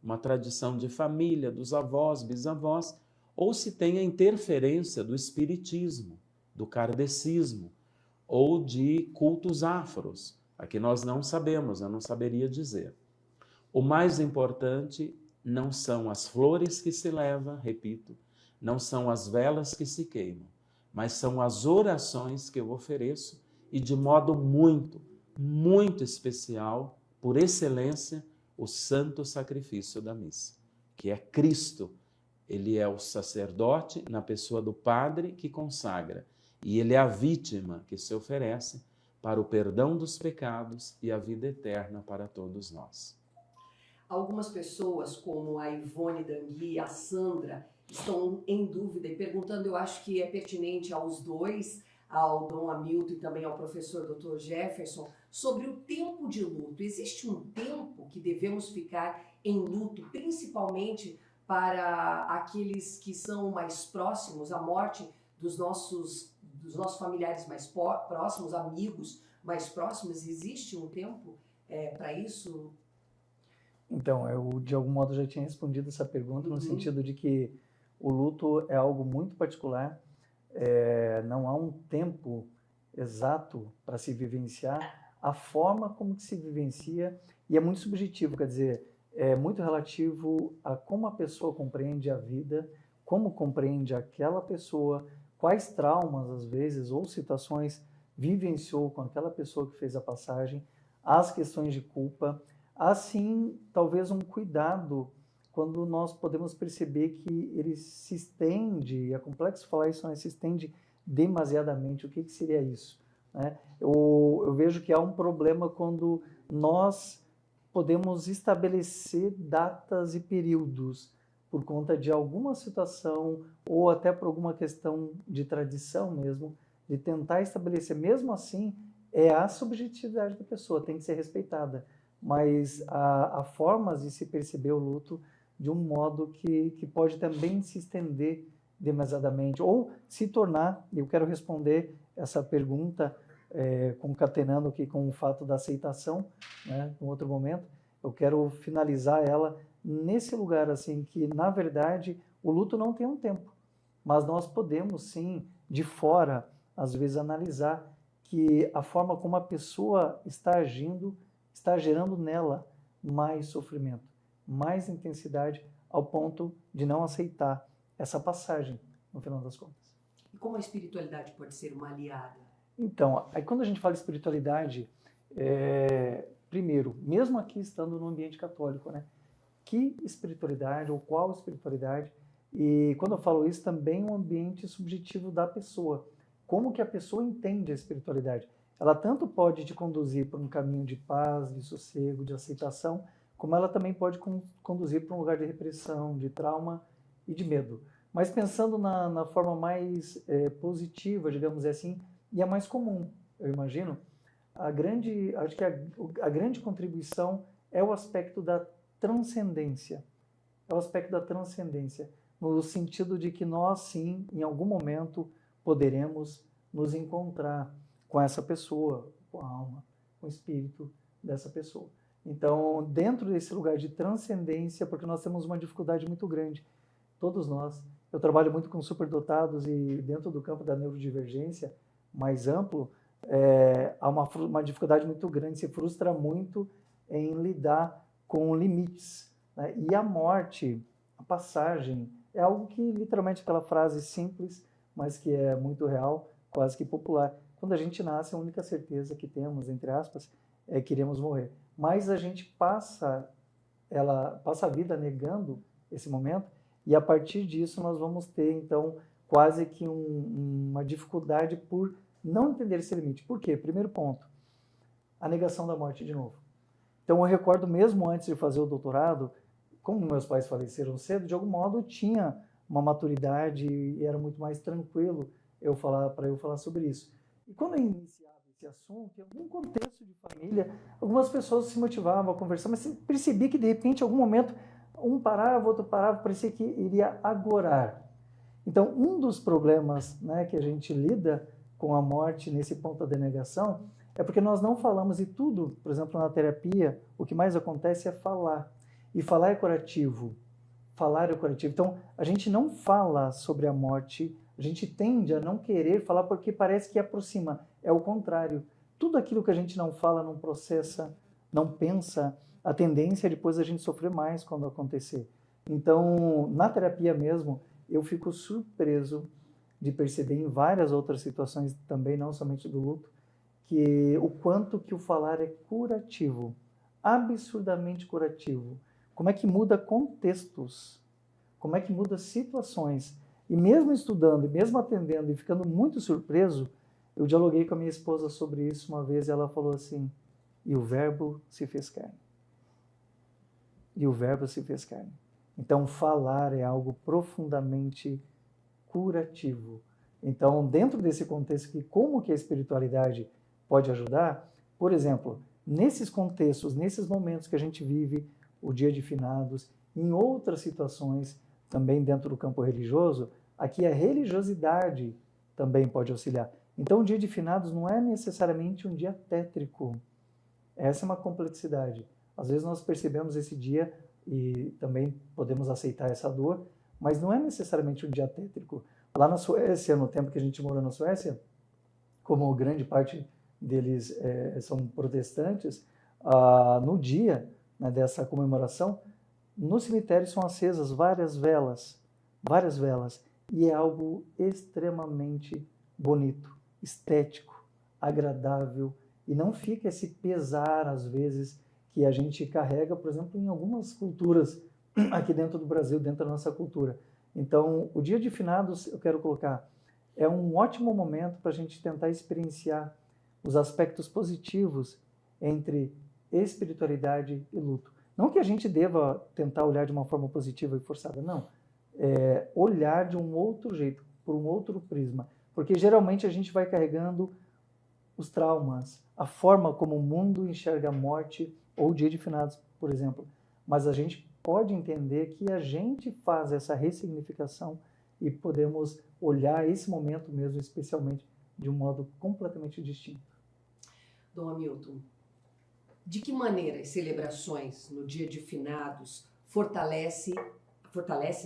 uma tradição de família, dos avós, bisavós, ou se tem a interferência do espiritismo, do kardecismo, ou de cultos afros. Aqui nós não sabemos, eu não saberia dizer. O mais importante não são as flores que se levam, repito, não são as velas que se queimam, mas são as orações que eu ofereço e de modo muito, muito especial, por excelência, o santo sacrifício da missa, que é Cristo. Ele é o sacerdote na pessoa do padre que consagra, e ele é a vítima que se oferece para o perdão dos pecados e a vida eterna para todos nós. Algumas pessoas, como a Ivone Dangui e a Sandra, estão em dúvida e perguntando, eu acho que é pertinente aos dois, ao Dom Hamilton e também ao professor Dr. Jefferson, sobre o tempo de luto. Existe um tempo que devemos ficar em luto, principalmente para aqueles que são mais próximos, a morte dos nossos familiares mais próximos, amigos mais próximos? Existe um tempo para isso? Então, eu de algum modo já tinha respondido essa pergunta no sentido de que o luto é algo muito particular, não há um tempo exato para se vivenciar, a forma como que se vivencia, e é muito subjetivo, quer dizer, é muito relativo a como a pessoa compreende a vida, como compreende aquela pessoa, quais traumas, às vezes, ou situações vivenciou com aquela pessoa que fez a passagem, as questões de culpa, assim, talvez um cuidado quando nós podemos perceber que ele se estende, é complexo falar isso, mas se estende demasiadamente. O que seria isso? Né? Eu vejo que há um problema quando nós podemos estabelecer datas e períodos por conta de alguma situação ou até por alguma questão de tradição mesmo, de tentar estabelecer. Mesmo assim, é a subjetividade da pessoa, tem que ser respeitada, mas há formas de se perceber o luto de um modo que pode também se estender demasiadamente, ou se tornar, eu quero responder essa pergunta concatenando aqui com o fato da aceitação, né, em outro momento, eu quero finalizar ela nesse lugar, assim, que na verdade o luto não tem um tempo, mas nós podemos sim, de fora, às vezes analisar que a forma como a pessoa está agindo está gerando nela mais sofrimento, mais intensidade, ao ponto de não aceitar essa passagem, no final das contas. E como a espiritualidade pode ser uma aliada? Então, aí quando a gente fala espiritualidade, primeiro, mesmo aqui estando no ambiente católico, né? Que espiritualidade ou qual espiritualidade? E quando eu falo isso, também um ambiente subjetivo da pessoa. Como que a pessoa entende a espiritualidade? Ela tanto pode te conduzir para um caminho de paz, de sossego, de aceitação, como ela também pode conduzir para um lugar de repressão, de trauma e de medo. Mas pensando na forma mais positiva, digamos assim, e a mais comum, eu imagino, acho que a grande contribuição é o aspecto da transcendência. É o aspecto da transcendência, no sentido de que nós, sim, em algum momento, poderemos nos encontrar com essa pessoa, com a alma, com o espírito dessa pessoa. Então, dentro desse lugar de transcendência, porque nós temos uma dificuldade muito grande, todos nós. Eu trabalho muito com superdotados e dentro do campo da neurodivergência mais amplo, há uma dificuldade muito grande, se frustra muito em lidar com limites, né? E a morte, a passagem, é algo que literalmente aquela frase simples, mas que é muito real, quase que popular. Quando a gente nasce, a única certeza que temos, entre aspas, é que iremos morrer. Mas a gente passa a vida negando esse momento, e a partir disso nós vamos ter, então, quase que uma dificuldade por não entender esse limite. Por quê? Primeiro ponto, a negação da morte de novo. Então eu recordo mesmo antes de fazer o doutorado, como meus pais faleceram cedo, de algum modo eu tinha uma maturidade e era muito mais tranquilo para eu falar sobre isso. E quando eu iniciava esse assunto, em algum contexto de família, algumas pessoas se motivavam a conversar, mas percebi que de repente, em algum momento, um parava, outro parava, parecia que iria agorar. Então, um dos problemas, né, que a gente lida com a morte nesse ponto da negação é porque nós não falamos, e tudo, por exemplo, na terapia, o que mais acontece é falar. E falar é curativo. Falar é curativo. Então, a gente não fala sobre a morte, a gente tende a não querer falar porque parece que aproxima. É o contrário. Tudo aquilo que a gente não fala, não processa, não pensa, a tendência é depois a gente sofrer mais quando acontecer. Então, na terapia mesmo, eu fico surpreso de perceber em várias outras situações também, não somente do luto, que o quanto que o falar é curativo, absurdamente curativo. Como é que muda contextos, como é que muda situações. E mesmo estudando, e mesmo atendendo e ficando muito surpreso, eu dialoguei com a minha esposa sobre isso uma vez e ela falou assim, e o verbo se fez carne. E o verbo se fez carne. Então, falar é algo profundamente curativo. Então, dentro desse contexto, como que a espiritualidade pode ajudar? Por exemplo, nesses contextos, nesses momentos que a gente vive, o dia de finados, em outras situações, também dentro do campo religioso, aqui a religiosidade também pode auxiliar. Então, o dia de finados não é necessariamente um dia tétrico. Essa é uma complexidade. Às vezes nós percebemos esse dia e também podemos aceitar essa dor, mas não é necessariamente um dia tétrico. Lá na Suécia, no tempo que a gente morou na Suécia, como grande parte deles são protestantes, no dia, né, dessa comemoração, no cemitério são acesas várias velas, e é algo extremamente bonito, estético, agradável, e não fica esse pesar, às vezes, que a gente carrega, por exemplo, em algumas culturas aqui dentro do Brasil, dentro da nossa cultura. Então, o dia de finados, eu quero colocar, é um ótimo momento para a gente tentar experienciar os aspectos positivos entre espiritualidade e luto. Não que a gente deva tentar olhar de uma forma positiva e forçada, não. Olhar de um outro jeito, por um outro prisma. Porque geralmente a gente vai carregando os traumas, a forma como o mundo enxerga a morte ou o dia de finados, por exemplo. Mas a gente pode entender que a gente faz essa ressignificação e podemos olhar esse momento mesmo, especialmente, de um modo completamente distinto. Dom Hamilton, de que maneira as celebrações no dia de finados fortalece,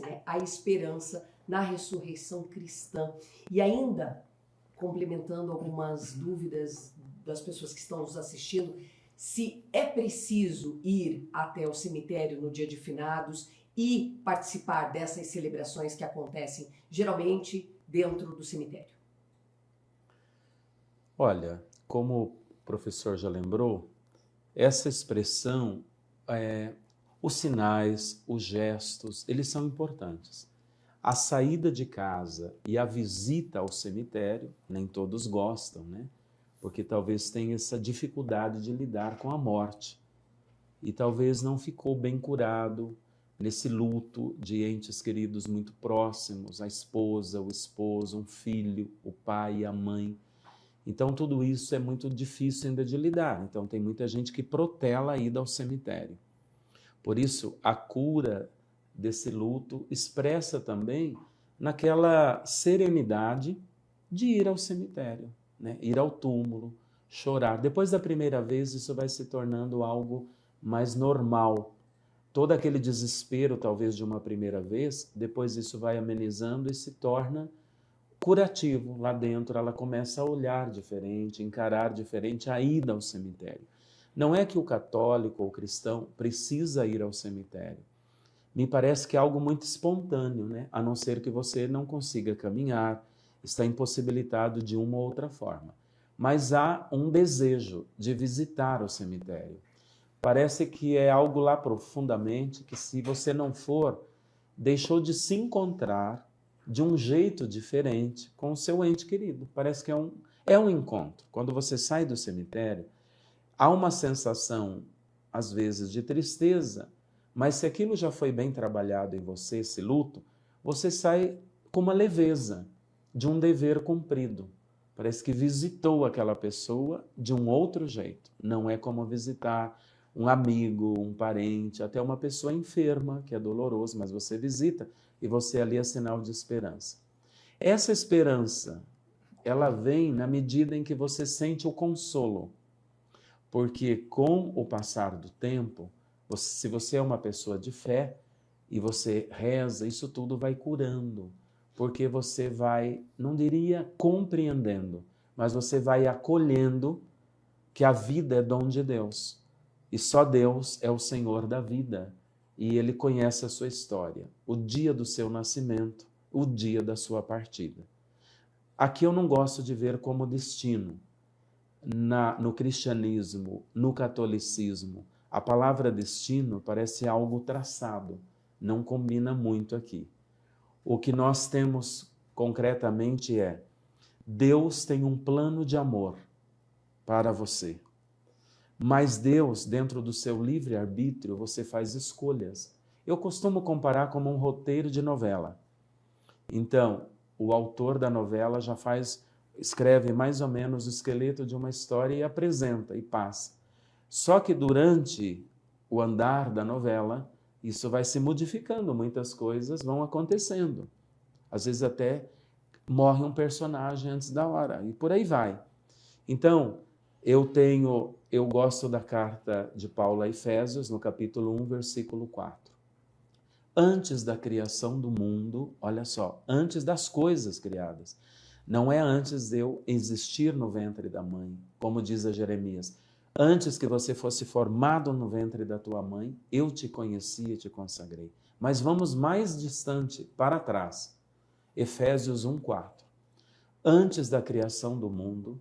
né, a esperança na ressurreição cristã? E ainda, complementando algumas dúvidas das pessoas que estão nos assistindo, se é preciso ir até o cemitério no dia de finados e participar dessas celebrações que acontecem geralmente dentro do cemitério. Olha, como o professor já lembrou, essa expressão, os sinais, os gestos, eles são importantes. A saída de casa e a visita ao cemitério, nem todos gostam, né? Porque talvez tenha essa dificuldade de lidar com a morte. E talvez não ficou bem curado nesse luto de entes queridos muito próximos, a esposa, o esposo, um filho, o pai e a mãe. Então tudo isso é muito difícil ainda de lidar. Então tem muita gente que protela a ida ao cemitério. Por isso, a cura desse luto expressa também naquela serenidade de ir ao cemitério, né? Ir ao túmulo, chorar. Depois da primeira vez, isso vai se tornando algo mais normal. Todo aquele desespero, talvez, de uma primeira vez, depois isso vai amenizando e se torna curativo. Lá dentro, ela começa a olhar diferente, encarar diferente a ida ao cemitério. Não é que o católico ou o cristão precisa ir ao cemitério. Me parece que é algo muito espontâneo, né? A não ser que você não consiga caminhar, está impossibilitado de uma ou outra forma. Mas há um desejo de visitar o cemitério. Parece que é algo lá profundamente que, se você não for, deixou de se encontrar de um jeito diferente com o seu ente querido. Parece que é um encontro. Quando você sai do cemitério, há uma sensação, às vezes, de tristeza, mas se aquilo já foi bem trabalhado em você, esse luto, você sai com uma leveza de um dever cumprido. Parece que visitou aquela pessoa de um outro jeito. Não é como visitar um amigo, um parente, até uma pessoa enferma, que é doloroso, mas você visita e você ali é sinal de esperança. Essa esperança, ela vem na medida em que você sente o consolo. Porque com o passar do tempo, se você é uma pessoa de fé e você reza, isso tudo vai curando. Porque você vai, não diria compreendendo, mas você vai acolhendo que a vida é dom de Deus. E só Deus é o Senhor da vida. E Ele conhece a sua história, o dia do seu nascimento, o dia da sua partida. Aqui eu não gosto de ver como destino. No cristianismo, no catolicismo, a palavra destino parece algo traçado, não combina muito aqui. O que nós temos concretamente é: Deus tem um plano de amor para você. Mas Deus, dentro do seu livre-arbítrio, você faz escolhas. Eu costumo comparar como um roteiro de novela. Então, o autor da novela já escreve mais ou menos o esqueleto de uma história e apresenta e passa. Só que durante o andar da novela, isso vai se modificando, muitas coisas vão acontecendo. Às vezes até morre um personagem antes da hora, e por aí vai. Então, eu gosto da carta de Paulo a Efésios, no capítulo 1, versículo 4. Antes da criação do mundo, olha só, antes das coisas criadas, não é antes de eu existir no ventre da mãe, como diz a Jeremias. Antes que você fosse formado no ventre da tua mãe, eu te conheci e te consagrei. Mas vamos mais distante, para trás. Efésios 1:4. Antes da criação do mundo,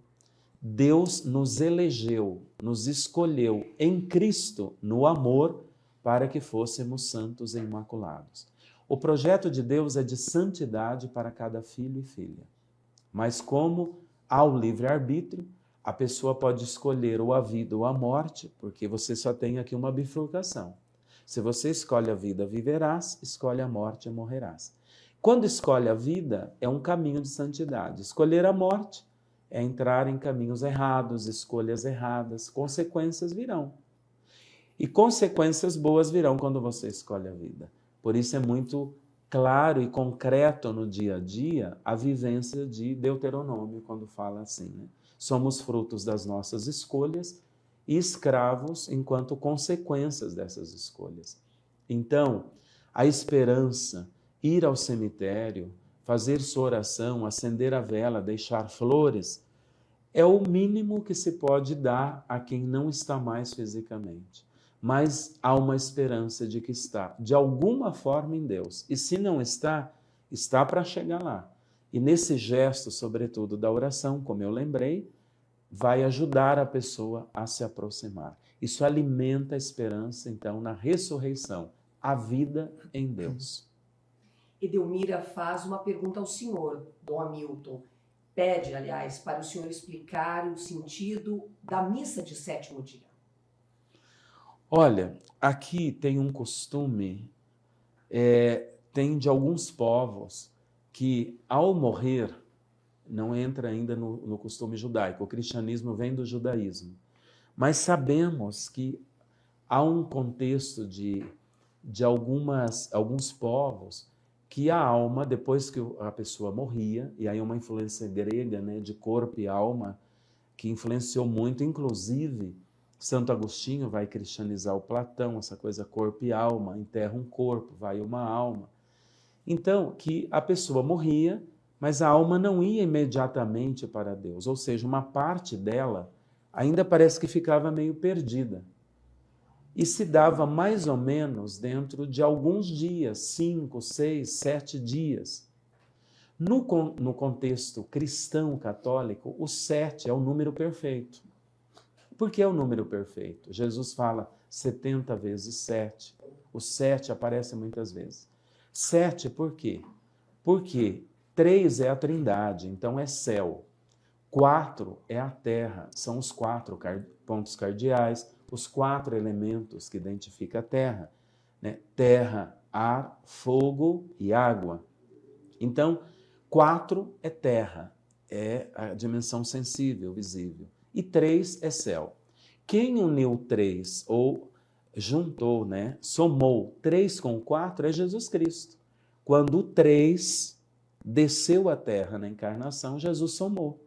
Deus nos elegeu, nos escolheu em Cristo, no amor, para que fôssemos santos e imaculados. O projeto de Deus é de santidade para cada filho e filha. Mas como há o livre-arbítrio, a pessoa pode escolher ou a vida ou a morte, porque você só tem aqui uma bifurcação. Se você escolhe a vida, viverás, escolhe a morte, morrerás. Quando escolhe a vida, é um caminho de santidade. Escolher a morte é entrar em caminhos errados, escolhas erradas, consequências virão. E consequências boas virão quando você escolhe a vida. Por isso é muito claro e concreto no dia a dia a vivência de Deuteronômio, quando fala assim, né? Somos frutos das nossas escolhas e escravos enquanto consequências dessas escolhas. Então, a esperança, ir ao cemitério, fazer sua oração, acender a vela, deixar flores, é o mínimo que se pode dar a quem não está mais fisicamente. Mas há uma esperança de que está, de alguma forma, em Deus. E se não está, está para chegar lá. E nesse gesto, sobretudo da oração, como eu lembrei, vai ajudar a pessoa a se aproximar. Isso alimenta a esperança, então, na ressurreição, a vida em Deus. Edelmira faz uma pergunta ao senhor, Dom Hamilton. Pede, aliás, para o senhor explicar o sentido da missa de sétimo dia. Olha, aqui tem um costume, tem de alguns povos, que ao morrer, não entra ainda no costume judaico, o cristianismo vem do judaísmo, mas sabemos que há um contexto de alguns povos que a alma, depois que a pessoa morria, e aí uma influência grega, né, de corpo e alma, que influenciou muito, inclusive Santo Agostinho vai cristianizar o Platão, essa coisa corpo e alma, enterra um corpo, vai uma alma. Então, que a pessoa morria, mas a alma não ia imediatamente para Deus, ou seja, uma parte dela ainda parece que ficava meio perdida. E se dava mais ou menos dentro de alguns dias, 5, 6, 7 dias. No contexto cristão católico, o 7 é o número perfeito. Por que é o número perfeito? Jesus fala 70 vezes 7. O 7 aparece muitas vezes. 7 por quê? Porque 3 é a trindade, então é céu. 4 é a terra, são os 4 pontos cardeais, os 4 elementos que identificam a terra, né? Terra, ar, fogo e água. Então, 4 é terra, é a dimensão sensível, visível. E 3 é céu. Quem uniu 3 ou juntou, né, somou 3 com 4 é Jesus Cristo. Quando o 3 desceu à terra na encarnação, Jesus somou,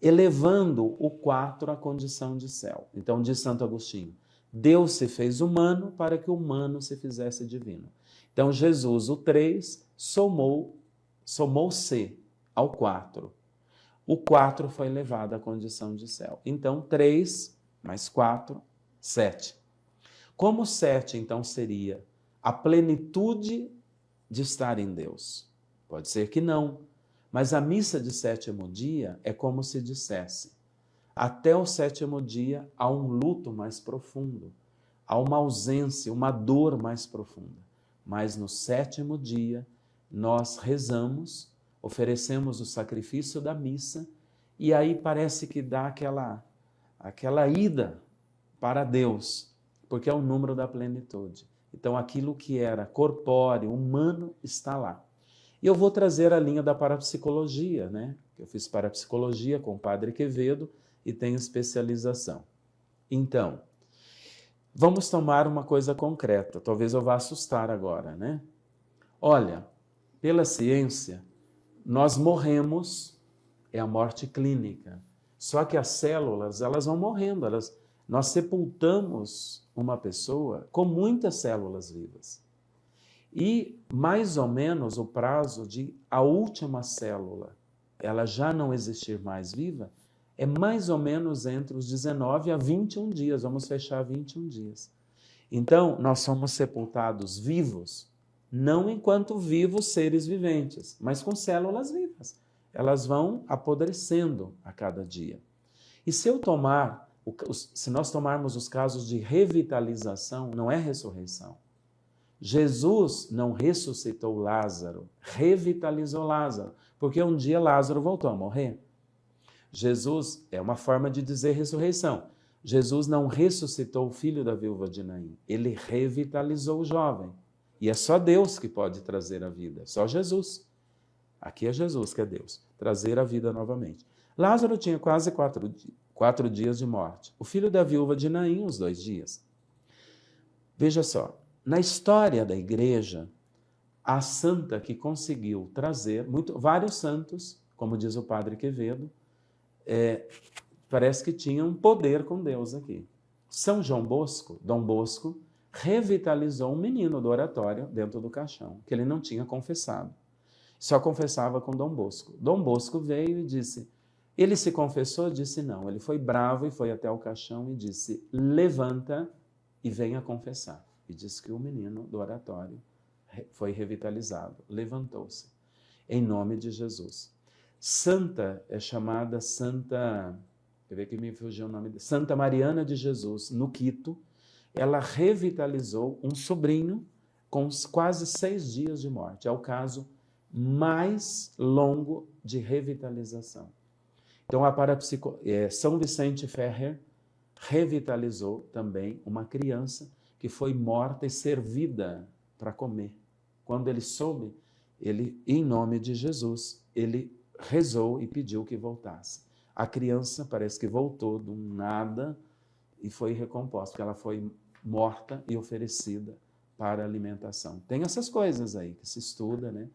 elevando o 4 à condição de céu. Então, diz Santo Agostinho, Deus se fez humano para que o humano se fizesse divino. Então, Jesus, o 3, somou-se ao 4. O 4 foi elevado à condição de céu. Então, 3 mais 4, 7. Como 7, então, seria a plenitude de estar em Deus? Pode ser que não, mas a missa de sétimo dia é como se dissesse, até o sétimo dia há um luto mais profundo, há uma ausência, uma dor mais profunda. Mas no sétimo dia nós rezamos, oferecemos o sacrifício da missa e aí parece que dá aquela ida para Deus, porque é o número da plenitude. Então aquilo que era corpóreo, humano, está lá. E eu vou trazer a linha da parapsicologia, né? Eu fiz parapsicologia com o Padre Quevedo e tenho especialização. Então, vamos tomar uma coisa concreta. Talvez eu vá assustar agora, né? Olha, pela ciência, nós morremos, é a morte clínica. Só que as células, elas vão morrendo. Nós sepultamos uma pessoa com muitas células vivas. E mais ou menos o prazo de a última célula, ela já não existir mais viva, é mais ou menos entre os 19 a 21 dias, vamos fechar 21 dias. Então, nós somos sepultados vivos, não enquanto vivos seres viventes, mas com células vivas. Elas vão apodrecendo a cada dia. E se nós tomarmos os casos de revitalização, não é ressurreição. Jesus não ressuscitou Lázaro, revitalizou Lázaro, porque um dia Lázaro voltou a morrer. Jesus é uma forma de dizer ressurreição. Jesus não ressuscitou o filho da viúva de Naim, ele revitalizou o jovem. E é só Deus que pode trazer a vida, só Jesus. Aqui é Jesus que é Deus, trazer a vida novamente. Lázaro tinha quase 4 dias de morte. O filho da viúva de Naim, uns 2 dias. Veja só. Na história da igreja, a santa que conseguiu trazer, vários santos, como diz o Padre Quevedo, parece que tinham um poder com Deus aqui. São João Bosco, Dom Bosco, revitalizou um menino do oratório dentro do caixão, que ele não tinha confessado. Só confessava com Dom Bosco. Dom Bosco veio e disse, ele se confessou? Disse não. Ele foi bravo e foi até o caixão e disse, levanta e venha confessar. E disse que o menino do oratório foi revitalizado, levantou-se, em nome de Jesus. Santa é chamada Santa, deixa eu ver que me fugiu o nome dele, Santa Mariana de Jesus, no Quito. Ela revitalizou um sobrinho com quase 6 dias de morte. É o caso mais longo de revitalização. Então, São Vicente Ferrer revitalizou também uma criança que foi morta e servida para comer. Quando ele soube, ele, em nome de Jesus, ele rezou e pediu que voltasse. A criança parece que voltou do nada e foi recomposta, porque ela foi morta e oferecida para alimentação. Tem essas coisas aí que se estuda, né?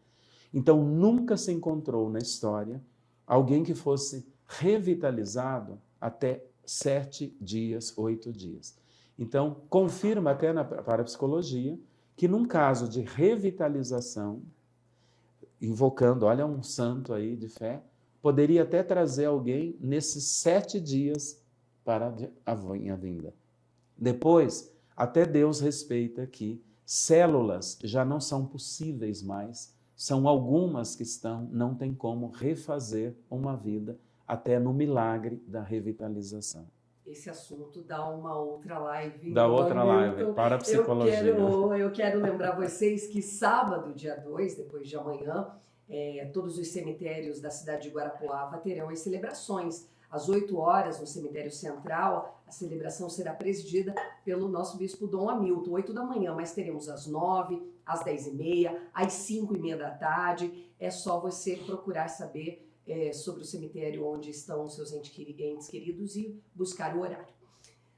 Então, nunca se encontrou na história alguém que fosse revitalizado até 7 dias, 8 dias. Então, confirma até na parapsicologia que num caso de revitalização, invocando, olha um santo aí de fé, poderia até trazer alguém nesses 7 dias para a vinda. Depois, até Deus respeita que células já não são possíveis mais, são algumas que não tem como refazer uma vida até no milagre da revitalização. Esse assunto dá uma outra live. Da outra live, para a psicologia. Eu quero lembrar vocês que sábado, dia 2, depois de amanhã, todos os cemitérios da cidade de Guarapuava terão as celebrações. Às 8 horas, no cemitério central, a celebração será presidida pelo nosso bispo Dom Hamilton, 8 da manhã, mas teremos às 9, às 10h30, às 5h30 da tarde. É só você procurar saber sobre o cemitério onde estão os seus entes queridos e buscar o horário.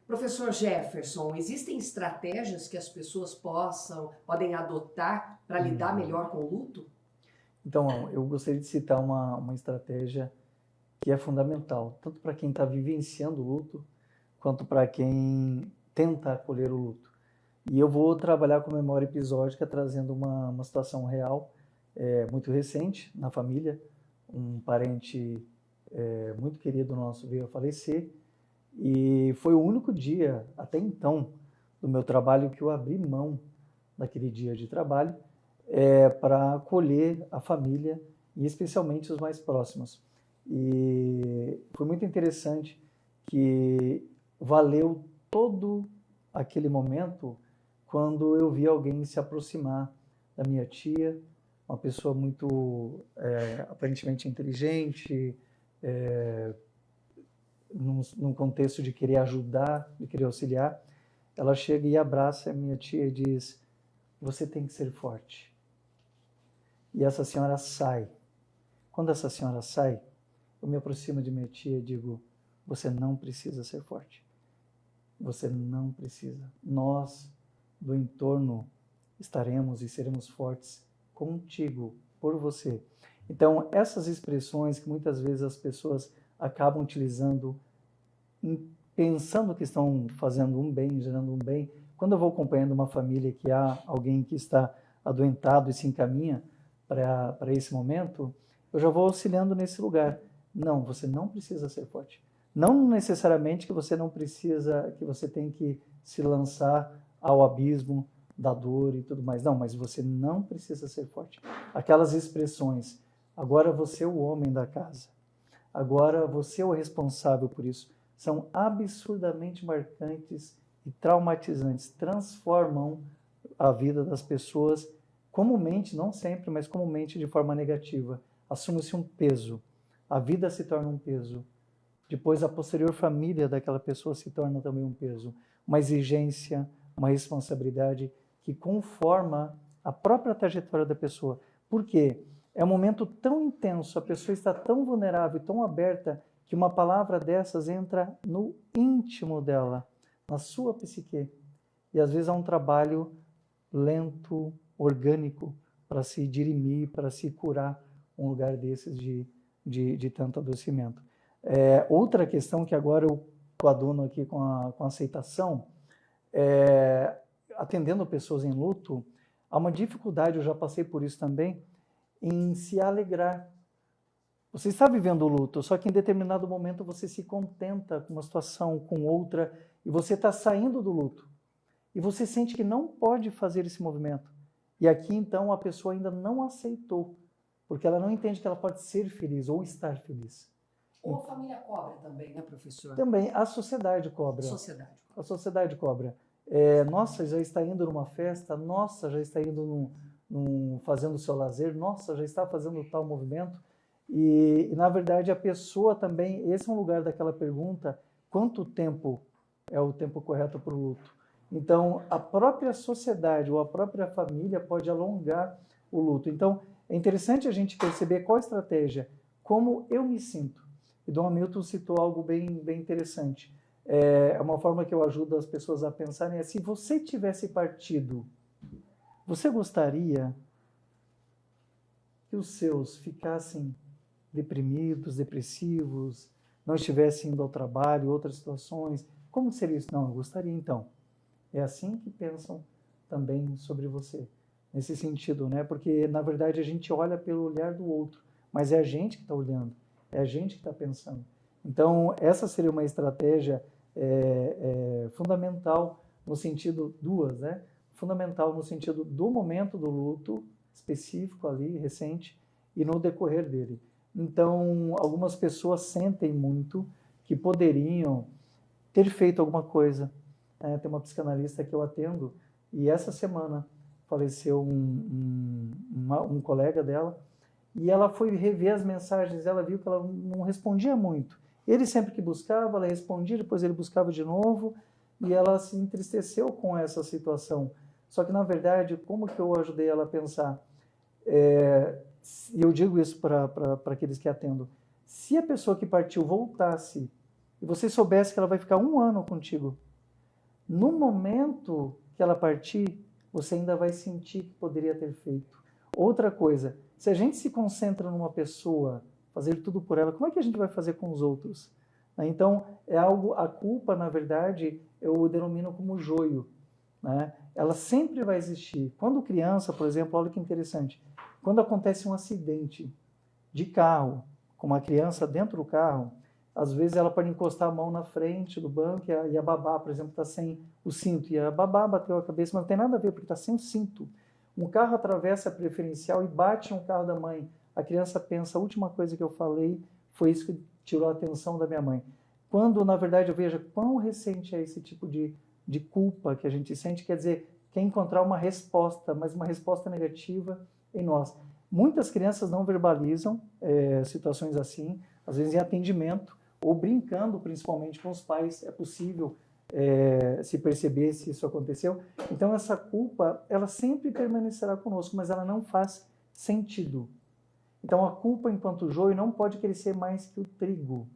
Professor Jefferson, existem estratégias que as pessoas podem adotar para lidar melhor com o luto? Então, eu gostaria de citar uma estratégia que é fundamental, tanto para quem está vivenciando o luto, quanto para quem tenta acolher o luto. E eu vou trabalhar com memória episódica, trazendo uma situação real, muito recente, na família. Um parente muito querido nosso veio a falecer, e foi o único dia, até então, do meu trabalho que eu abri mão daquele dia de trabalho para acolher a família, e especialmente os mais próximos. E foi muito interessante que valeu todo aquele momento quando eu vi alguém se aproximar da minha tia, uma pessoa muito aparentemente inteligente, num contexto de querer ajudar, de querer auxiliar. Ela chega e abraça a minha tia e diz: você tem que ser forte. E essa senhora sai. Quando essa senhora sai, eu me aproximo de minha tia e digo: você não precisa ser forte. Você não precisa. Nós, do entorno, estaremos e seremos fortes contigo, por você. Então, essas expressões que muitas vezes as pessoas acabam utilizando, pensando que estão fazendo um bem, gerando um bem, quando eu vou acompanhando uma família que há alguém que está adoentado e se encaminha para esse momento, eu já vou auxiliando nesse lugar. Não, você não precisa ser forte. Não necessariamente que você não precisa, que você tem que se lançar ao abismo da dor e tudo mais. Não, mas você não precisa ser forte. Aquelas expressões: agora você é o homem da casa, agora você é o responsável por isso, são absurdamente marcantes e traumatizantes, transformam a vida das pessoas comumente, não sempre, mas comumente de forma negativa. Assume-se um peso, a vida se torna um peso. Depois, a posterior família daquela pessoa se torna também um peso, uma exigência, uma responsabilidade que conforma a própria trajetória da pessoa. Por quê? É um momento tão intenso, a pessoa está tão vulnerável, tão aberta, que uma palavra dessas entra no íntimo dela, na sua psique. E às vezes há um trabalho lento, orgânico, para se dirimir, para se curar um lugar desses de tanto adoecimento. Outra questão que agora eu coaduno aqui com a aceitação, atendendo pessoas em luto, há uma dificuldade, eu já passei por isso também, em se alegrar. Você está vivendo o luto, só que em determinado momento você se contenta com uma situação, com outra, e você está saindo do luto. E você sente que não pode fazer esse movimento. E aqui, então, a pessoa ainda não aceitou, porque ela não entende que ela pode ser feliz ou estar feliz. Ou a família cobra também, né, professor? Também a sociedade cobra. Sociedade. A sociedade cobra. Nossa, já está indo numa festa, nossa, já está indo fazendo o seu lazer, nossa, já está fazendo tal movimento. E, na verdade, a pessoa também, esse é um lugar daquela pergunta, quanto tempo é o tempo correto para o luto? Então, a própria sociedade ou a própria família pode alongar o luto. Então, é interessante a gente perceber qual a estratégia, como eu me sinto. E Dom Hamilton citou algo bem interessante. É uma forma que eu ajudo as pessoas a pensarem, se você tivesse partido, você gostaria que os seus ficassem deprimidos, depressivos, não estivessem indo ao trabalho, outras situações? Como seria isso? Não, eu gostaria então. É assim que pensam também sobre você, nesse sentido, né? Porque, na verdade, a gente olha pelo olhar do outro, mas é a gente que está olhando, é a gente que está pensando. Então, essa seria uma estratégia fundamental no sentido, duas, né? Fundamental no sentido do momento do luto específico ali, recente, e no decorrer dele. Então, algumas pessoas sentem muito que poderiam ter feito alguma coisa. Tem uma psicanalista que eu atendo, e essa semana faleceu um colega dela, e ela foi rever as mensagens, ela viu que ela não respondia muito. Ele sempre que buscava, ela respondia, depois ele buscava de novo, e ela se entristeceu com essa situação. Só que, na verdade, como que eu ajudei ela a pensar? E eu digo isso para aqueles que atendo. Se a pessoa que partiu voltasse, e você soubesse que ela vai ficar 1 ano contigo, no momento que ela partir, você ainda vai sentir que poderia ter feito. Outra coisa, se a gente se concentra numa pessoa, fazer tudo por ela, como é que a gente vai fazer com os outros? Então, é algo, a culpa, na verdade, eu denomino como joio, né? Ela sempre vai existir. Quando criança, por exemplo, olha que interessante, quando acontece um acidente de carro, com uma criança dentro do carro, às vezes ela pode encostar a mão na frente do banco e a babá, por exemplo, está sem o cinto, e a babá bateu a cabeça, mas não tem nada a ver, porque está sem o cinto. Um carro atravessa a preferencial e bate no carro da mãe. A criança pensa, a última coisa que eu falei foi isso que tirou a atenção da minha mãe. Quando, na verdade, eu vejo quão recente é esse tipo de culpa que a gente sente, quer dizer, quer encontrar uma resposta, mas uma resposta negativa em nós. Muitas crianças não verbalizam situações assim, às vezes em atendimento, ou brincando principalmente com os pais, é possível se perceber se isso aconteceu. Então essa culpa, ela sempre permanecerá conosco, mas ela não faz sentido. Então a culpa enquanto joio não pode crescer mais que o trigo,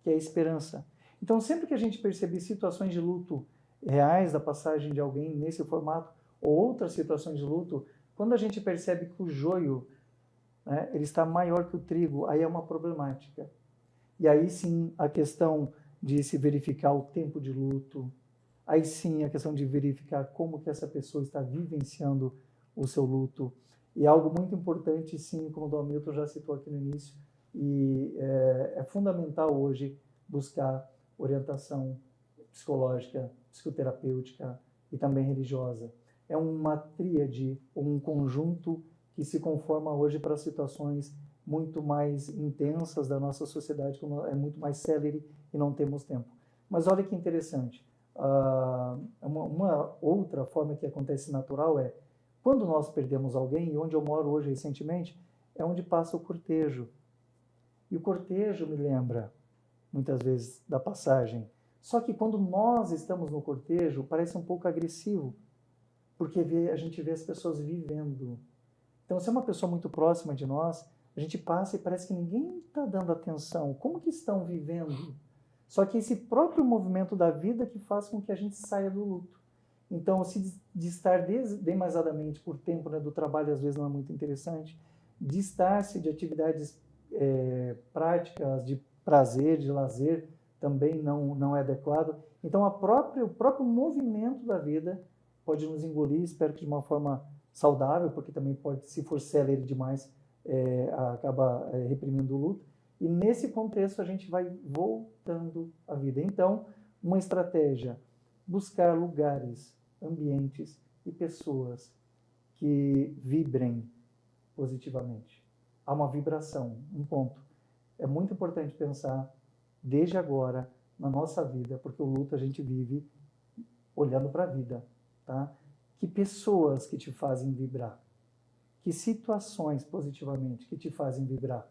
que é a esperança. Então sempre que a gente perceber situações de luto reais da passagem de alguém nesse formato, ou outras situações de luto, quando a gente percebe que o joio, né, ele está maior que o trigo, aí é uma problemática. E aí sim a questão de se verificar o tempo de luto, aí sim a questão de verificar como que essa pessoa está vivenciando o seu luto. E algo muito importante, sim, como o Dom Hamilton já citou aqui no início, e é fundamental hoje buscar orientação psicológica, psicoterapêutica e também religiosa. É uma tríade, um conjunto que se conforma hoje para situações muito mais intensas da nossa sociedade, que é muito mais célere e não temos tempo. Mas olha que interessante, uma outra forma que acontece natural é, quando nós perdemos alguém, e onde eu moro hoje recentemente, é onde passa o cortejo. E o cortejo me lembra, muitas vezes, da passagem. Só que quando nós estamos no cortejo, parece um pouco agressivo, porque a gente vê as pessoas vivendo. Então, se é uma pessoa muito próxima de nós, a gente passa e parece que ninguém está dando atenção. Como que estão vivendo? Só que esse próprio movimento da vida que faz com que a gente saia do luto. Então, se de estar demasiadamente por tempo, né, do trabalho, às vezes não é muito interessante, distar-se de atividades práticas, de prazer, de lazer, também não é adequado. Então, o próprio movimento da vida pode nos engolir, espero que de uma forma saudável, porque também pode, se for célere demais, acaba reprimindo o luto. E nesse contexto a gente vai voltando à vida. Então, uma estratégia, buscar lugares, ambientes e pessoas que vibrem positivamente. Há uma vibração, um ponto. É muito importante pensar desde agora na nossa vida, porque o luto a gente vive olhando para a vida, tá? Que pessoas que te fazem vibrar? Que situações positivamente que te fazem vibrar?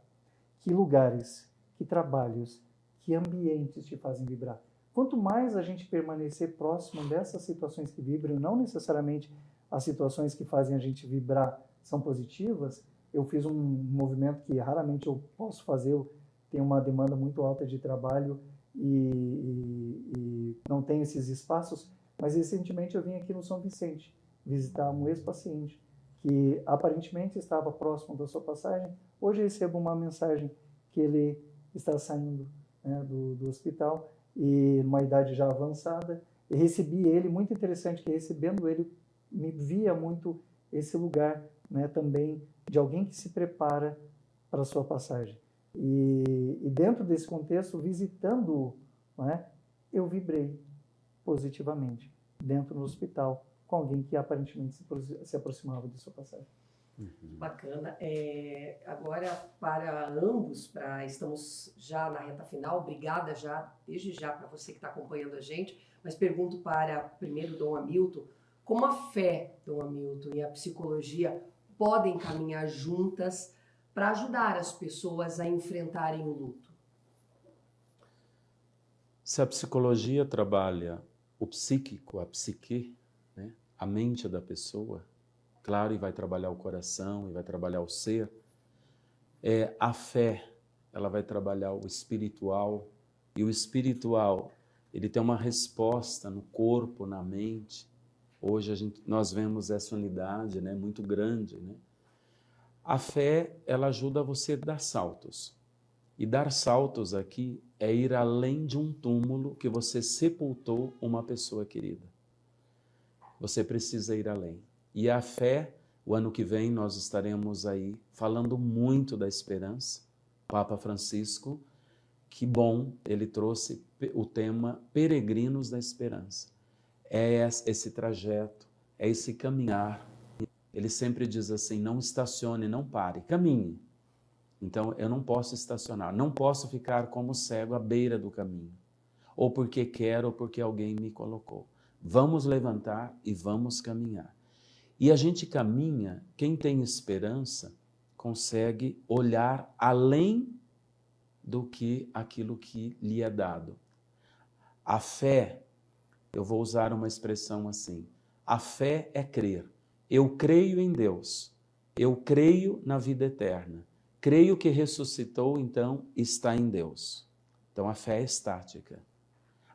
Que lugares, que trabalhos, que ambientes te fazem vibrar? Quanto mais a gente permanecer próximo dessas situações que vibram, não necessariamente as situações que fazem a gente vibrar são positivas. Eu fiz um movimento que raramente eu posso fazer, eu tenho uma demanda muito alta de trabalho e não tenho esses espaços, mas recentemente eu vim aqui no São Vicente visitar um ex-paciente que aparentemente estava próximo da sua passagem. Hoje eu recebo uma mensagem que ele está saindo, né, do hospital e numa idade já avançada, e recebi ele, muito interessante que recebendo ele me via muito esse lugar, né, também de alguém que se prepara para a sua passagem. E dentro desse contexto, visitando-o, né, eu vibrei positivamente dentro do hospital com alguém que aparentemente se aproximava de sua passagem. Bacana. Agora, para ambos, estamos já na reta final, obrigada desde já para você que está acompanhando a gente, mas pergunto para primeiro Dom Hamilton, como a fé, Dom Hamilton, e a psicologia podem caminhar juntas para ajudar as pessoas a enfrentarem o luto? Se a psicologia trabalha o psíquico, a psique, né, a mente da pessoa, claro, e vai trabalhar o coração, e vai trabalhar o ser, a fé, ela vai trabalhar o espiritual, e o espiritual, ele tem uma resposta no corpo, na mente. Hoje nós vemos essa unidade, né, muito grande, né? A fé, ela ajuda você a dar saltos. E dar saltos aqui é ir além de um túmulo que você sepultou uma pessoa querida. Você precisa ir além. E a fé, o ano que vem nós estaremos aí falando muito da esperança. Papa Francisco, que bom, ele trouxe o tema Peregrinos da Esperança. É esse trajeto, é esse caminhar. Ele sempre diz assim, não estacione, não pare, caminhe. Então, eu não posso estacionar, não posso ficar como cego à beira do caminho. Ou porque quero, ou porque alguém me colocou. Vamos levantar e vamos caminhar. E a gente caminha, quem tem esperança, consegue olhar além do que aquilo que lhe é dado. A fé, eu vou usar uma expressão assim, a fé é crer. Eu creio em Deus, eu creio na vida eterna, creio que ressuscitou, então está em Deus. Então a fé é estática.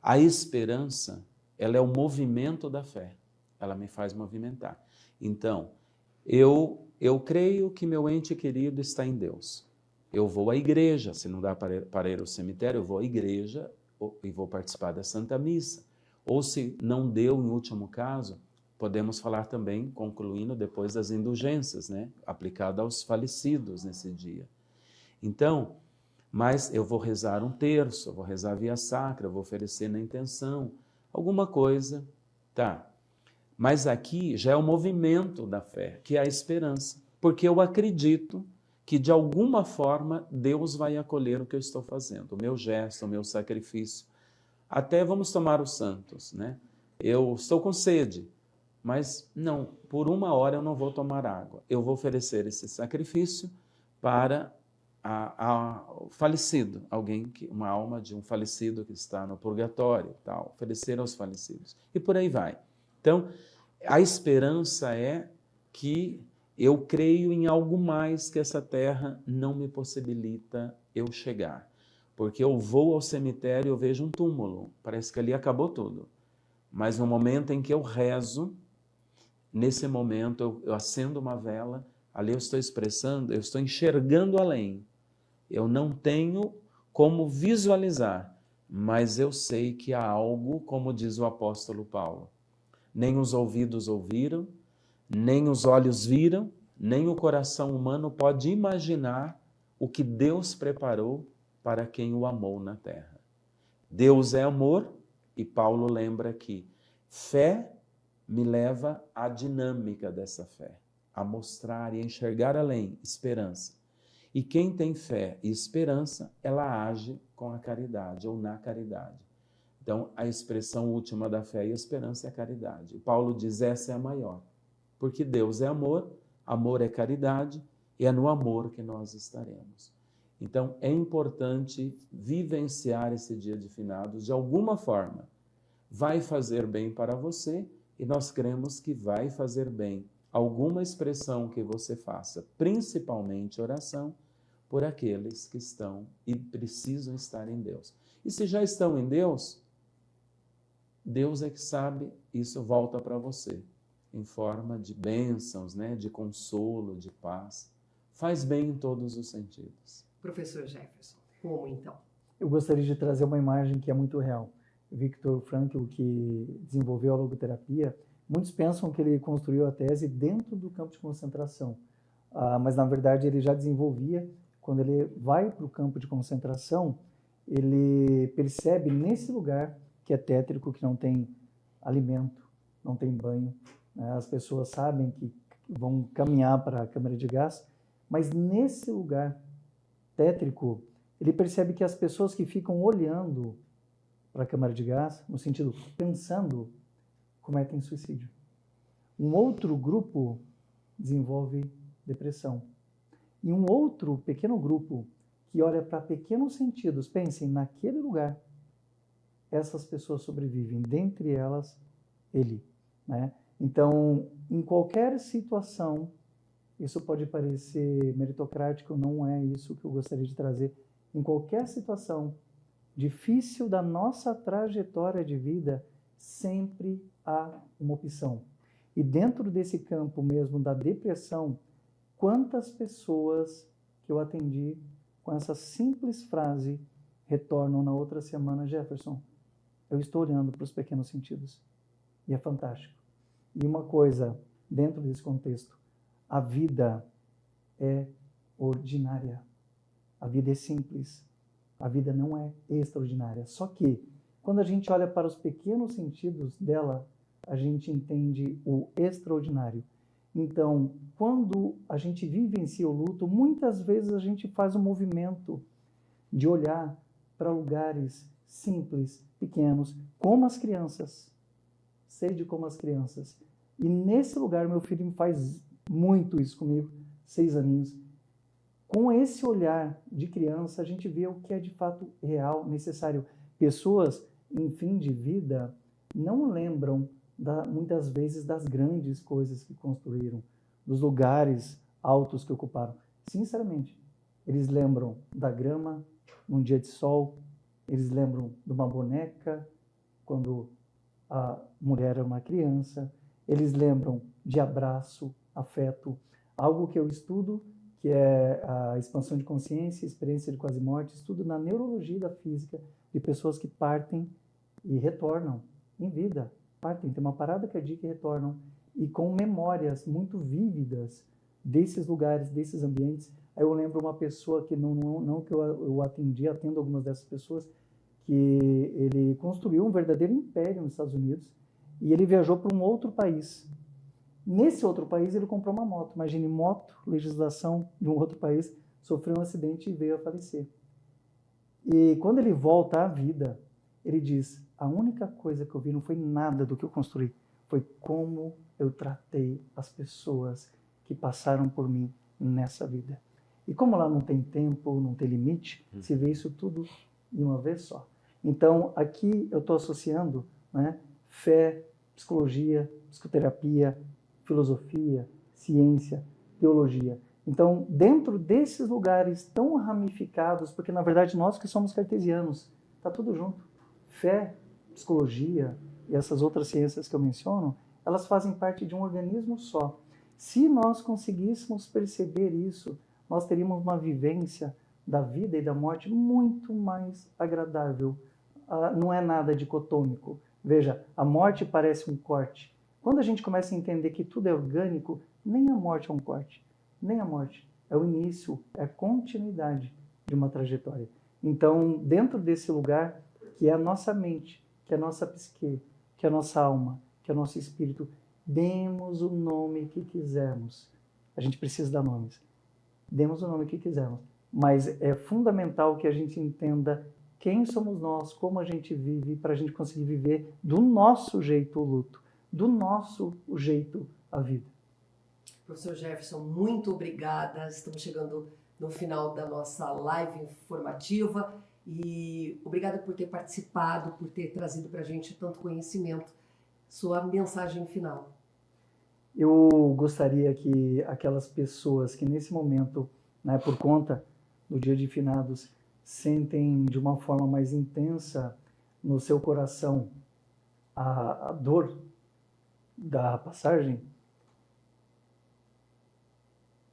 A esperança, ela é o movimento da fé, ela me faz movimentar. Então, eu creio que meu ente querido está em Deus. Eu vou à igreja, se não dá para ir ao cemitério, eu vou à igreja e vou participar da Santa Missa. Ou se não deu, em último caso, podemos falar também, concluindo, depois das indulgências, né? Aplicada aos falecidos nesse dia. Então, mas eu vou rezar um terço, eu vou rezar a via sacra, eu vou oferecer na intenção, alguma coisa, tá? Mas aqui já é o movimento da fé, que é a esperança, porque eu acredito que de alguma forma Deus vai acolher o que eu estou fazendo, o meu gesto, o meu sacrifício. Até vamos tomar os santos, né? Eu estou com sede, mas não, por uma hora eu não vou tomar água. Eu vou oferecer esse sacrifício para o falecido, uma alma de um falecido que está no purgatório, tal, oferecer aos falecidos. E por aí vai. Então, a esperança é que eu creio em algo mais que essa terra não me possibilita eu chegar. Porque eu vou ao cemitério e eu vejo um túmulo, parece que ali acabou tudo. Mas no momento em que eu rezo, nesse momento eu acendo uma vela, ali eu estou expressando, eu estou enxergando além. Eu não tenho como visualizar, mas eu sei que há algo, como diz o apóstolo Paulo. Nem os ouvidos ouviram, nem os olhos viram, nem o coração humano pode imaginar o que Deus preparou para quem o amou na terra. Deus é amor, e Paulo lembra que fé me leva à dinâmica dessa fé, a mostrar e a enxergar além, esperança. E quem tem fé e esperança, ela age com a caridade ou na caridade. Então, a expressão última da fé e esperança é a caridade. E Paulo diz, essa é a maior, porque Deus é amor, amor é caridade, e é no amor que nós estaremos. Então, é importante vivenciar esse dia de finados de alguma forma. Vai fazer bem para você e nós cremos que vai fazer bem alguma expressão que você faça, principalmente oração, por aqueles que estão e precisam estar em Deus. E se já estão em Deus, Deus é que sabe, isso volta para você, em forma de bênçãos, né, de consolo, de paz. Faz bem em todos os sentidos. Professor Jefferson, como então? Eu gostaria de trazer uma imagem que é muito real. Viktor Frankl, que desenvolveu a logoterapia, muitos pensam que ele construiu a tese dentro do campo de concentração, mas na verdade ele já desenvolvia. Quando ele vai para o campo de concentração, ele percebe nesse lugar que é tétrico, que não tem alimento, não tem banho, né? As pessoas sabem que vão caminhar para a câmara de gás, mas nesse lugar tétrico, ele percebe que as pessoas que ficam olhando para a câmara de gás, no sentido pensando, cometem suicídio. Um outro grupo desenvolve depressão. E um outro pequeno grupo que olha para pequenos sentidos, pensem, naquele lugar, essas pessoas sobrevivem, dentre elas, ele, né? Então, em qualquer situação, isso pode parecer meritocrático, não é isso que eu gostaria de trazer. Em qualquer situação difícil da nossa trajetória de vida, sempre há uma opção. E dentro desse campo mesmo da depressão, quantas pessoas que eu atendi com essa simples frase retornam na outra semana, Jefferson, eu estou olhando para os pequenos sentidos. E é fantástico. E uma coisa, dentro desse contexto, a vida é ordinária. A vida é simples. A vida não é extraordinária. Só que, quando a gente olha para os pequenos sentidos dela, a gente entende o extraordinário. Então, quando a gente vivencia o luto, muitas vezes a gente faz um movimento de olhar para lugares simples, pequenos, como as crianças. Sede como as crianças. E nesse lugar, meu filho faz muito isso comigo, 6 aninhos. Com esse olhar de criança, a gente vê o que é de fato real, necessário. Pessoas em fim de vida não lembram muitas vezes das grandes coisas que construíram, dos lugares altos que ocuparam. Sinceramente, eles lembram da grama num dia de sol, eles lembram de uma boneca quando a mulher era uma criança, eles lembram de abraço, afeto, algo que eu estudo, que é a expansão de consciência, experiência de quase morte, estudo na neurologia da física de pessoas que partem e retornam em vida, partem, tem uma parada cardíaca e retornam, e com memórias muito vívidas desses lugares, desses ambientes. Aí eu lembro uma pessoa que não que eu atendi, atendo algumas dessas pessoas, que ele construiu um verdadeiro império nos Estados Unidos e ele viajou para um outro país. Nesse outro país ele comprou uma moto. Imagine, moto, legislação de um outro país, sofreu um acidente e veio a falecer. E quando ele volta à vida, ele diz, a única coisa que eu vi não foi nada do que eu construí, foi como eu tratei as pessoas que passaram por mim nessa vida. E como lá não tem tempo, não tem limite, se vê isso tudo de uma vez só. Então, aqui eu estou associando, né, fé, psicologia, psicoterapia, filosofia, ciência, teologia. Então, dentro desses lugares tão ramificados, porque na verdade nós que somos cartesianos, está tudo junto. Fé, psicologia e essas outras ciências que eu menciono, elas fazem parte de um organismo só. Se nós conseguíssemos perceber isso, nós teríamos uma vivência da vida e da morte muito mais agradável. Não é nada dicotômico. Veja, a morte parece um corte. Quando a gente começa a entender que tudo é orgânico, nem a morte é um corte. nem a morte. É o início, é a continuidade de uma trajetória. Então, dentro desse lugar, que é a nossa mente, que é a nossa psique, que é a nossa alma, que é o nosso espírito, demos o nome que quisermos. A gente precisa dar nomes. Demos o nome que quisermos. Mas é fundamental que a gente entenda quem somos nós, como a gente vive, para a gente conseguir viver do nosso jeito o luto, do nosso jeito a vida. Professor Jefferson, muito obrigada. Estamos chegando no final da nossa live informativa e obrigada por ter participado, por ter trazido para a gente tanto conhecimento. Sua mensagem final. Eu gostaria que aquelas pessoas que nesse momento, né, por conta do Dia de Finados, sentem de uma forma mais intensa no seu coração a dor da passagem,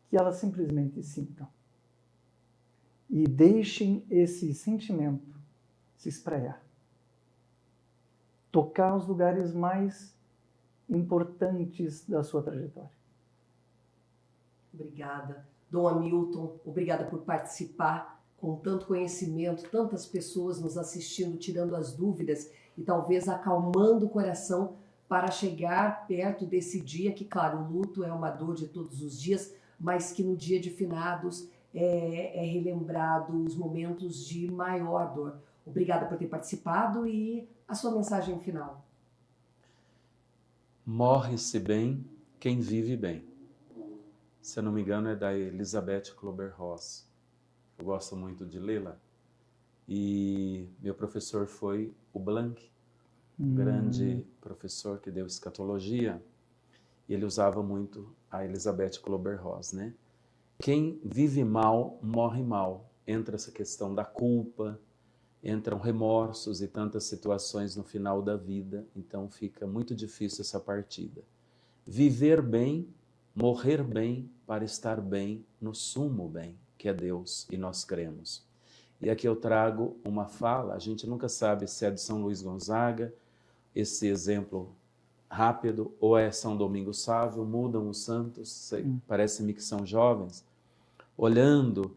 que elas simplesmente sintam. E deixem esse sentimento se espraiar. Tocar os lugares mais importantes da sua trajetória. Obrigada. Dom Hamilton, obrigada por participar com tanto conhecimento, tantas pessoas nos assistindo, tirando as dúvidas e talvez acalmando o coração para chegar perto desse dia que, claro, o luto é uma dor de todos os dias, mas que no dia de finados é relembrado os momentos de maior dor. Obrigada por ter participado e a sua mensagem final. Morre-se bem quem vive bem. Se eu não me engano, é da Elizabeth Kübler-Ross. Eu gosto muito de lê-la. E meu professor foi o Blank, grande professor que deu escatologia. E ele usava muito a Elizabeth Kübler-Ross, né? Quem vive mal, morre mal. Entra essa questão da culpa, entram remorsos e tantas situações no final da vida. Então fica muito difícil essa partida. Viver bem, morrer bem, para estar bem no sumo bem, que é Deus, e nós cremos. E aqui eu trago uma fala, a gente nunca sabe se é de São Luís Gonzaga, esse exemplo rápido, ou é São Domingos Sávio, mudam os santos, parece-me que são jovens, olhando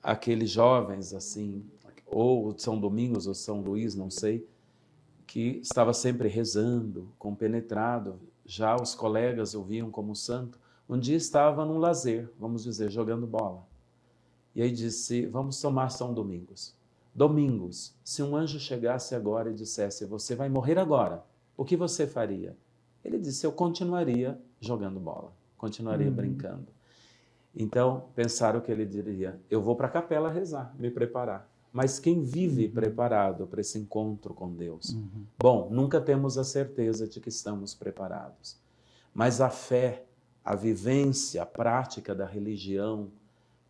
aqueles jovens assim, ou São Domingos ou São Luís, não sei, que estava sempre rezando, compenetrado, já os colegas o viam como santo. Um dia estava num lazer, vamos dizer, jogando bola. E aí disse, vamos tomar São Domingos. Domingos, se um anjo chegasse agora e dissesse, você vai morrer agora, o que você faria? Ele disse, eu continuaria jogando bola, continuaria brincando. Então, pensaram que ele diria, eu vou para a capela rezar, me preparar. Mas quem vive preparado para esse encontro com Deus? Bom, nunca temos a certeza de que estamos preparados. Mas a fé, a vivência, a prática da religião,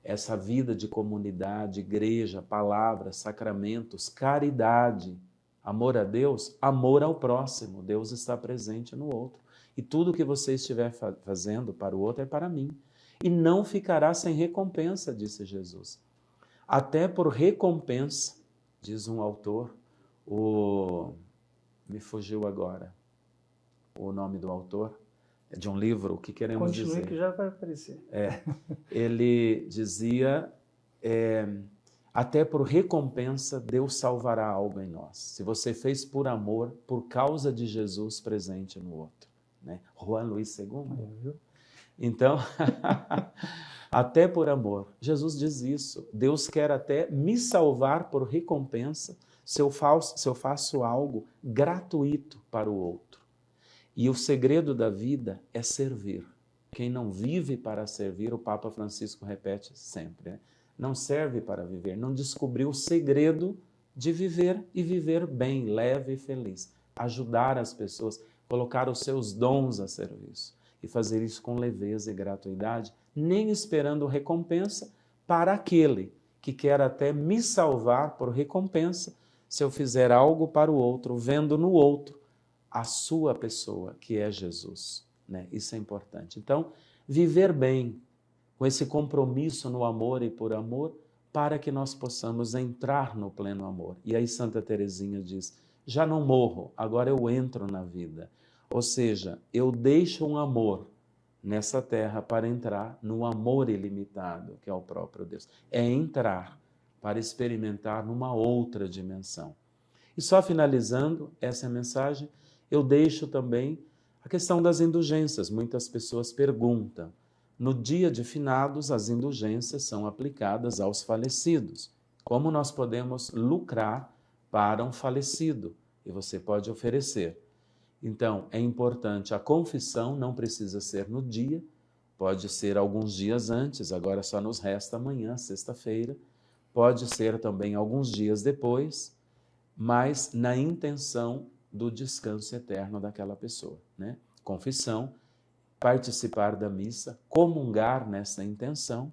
essa vida de comunidade, igreja, palavras, sacramentos, caridade, amor a Deus, amor ao próximo. Deus está presente no outro. E tudo que você estiver fazendo para o outro é para mim. E não ficará sem recompensa, disse Jesus. Até por recompensa, diz um autor, me fugiu agora o nome do autor, é de um livro, o que queremos dizer? Continue que já vai aparecer. Ele dizia, até por recompensa Deus salvará algo em nós. Se você fez por amor, por causa de Jesus presente no outro. Né? Juan Luís II. Então, até por amor. Jesus diz isso. Deus quer até me salvar por recompensa se eu faço algo gratuito para o outro. E o segredo da vida é servir. Quem não vive para servir, o Papa Francisco repete sempre, né? Não serve para viver, não descobriu o segredo de viver e viver bem, leve e feliz. Ajudar as pessoas, colocar os seus dons a serviço e fazer isso com leveza e gratuidade, nem esperando recompensa para aquele que quer até me salvar por recompensa se eu fizer algo para o outro, vendo no outro a sua pessoa, que é Jesus. Né? Isso é importante. Então, viver bem, com esse compromisso no amor e por amor, para que nós possamos entrar no pleno amor. E aí Santa Teresinha diz, já não morro, agora eu entro na vida. Ou seja, eu deixo um amor nessa terra para entrar no amor ilimitado, que é o próprio Deus. É entrar para experimentar numa outra dimensão. E só finalizando essa mensagem, eu deixo também a questão das indulgências. Muitas pessoas perguntam. No dia de finados, as indulgências são aplicadas aos falecidos. Como nós podemos lucrar para um falecido? E você pode oferecer. Então, é importante, a confissão não precisa ser no dia, pode ser alguns dias antes, agora só nos resta amanhã, sexta-feira, pode ser também alguns dias depois, mas na intenção do descanso eterno daquela pessoa, né? Confissão, participar da missa, comungar nessa intenção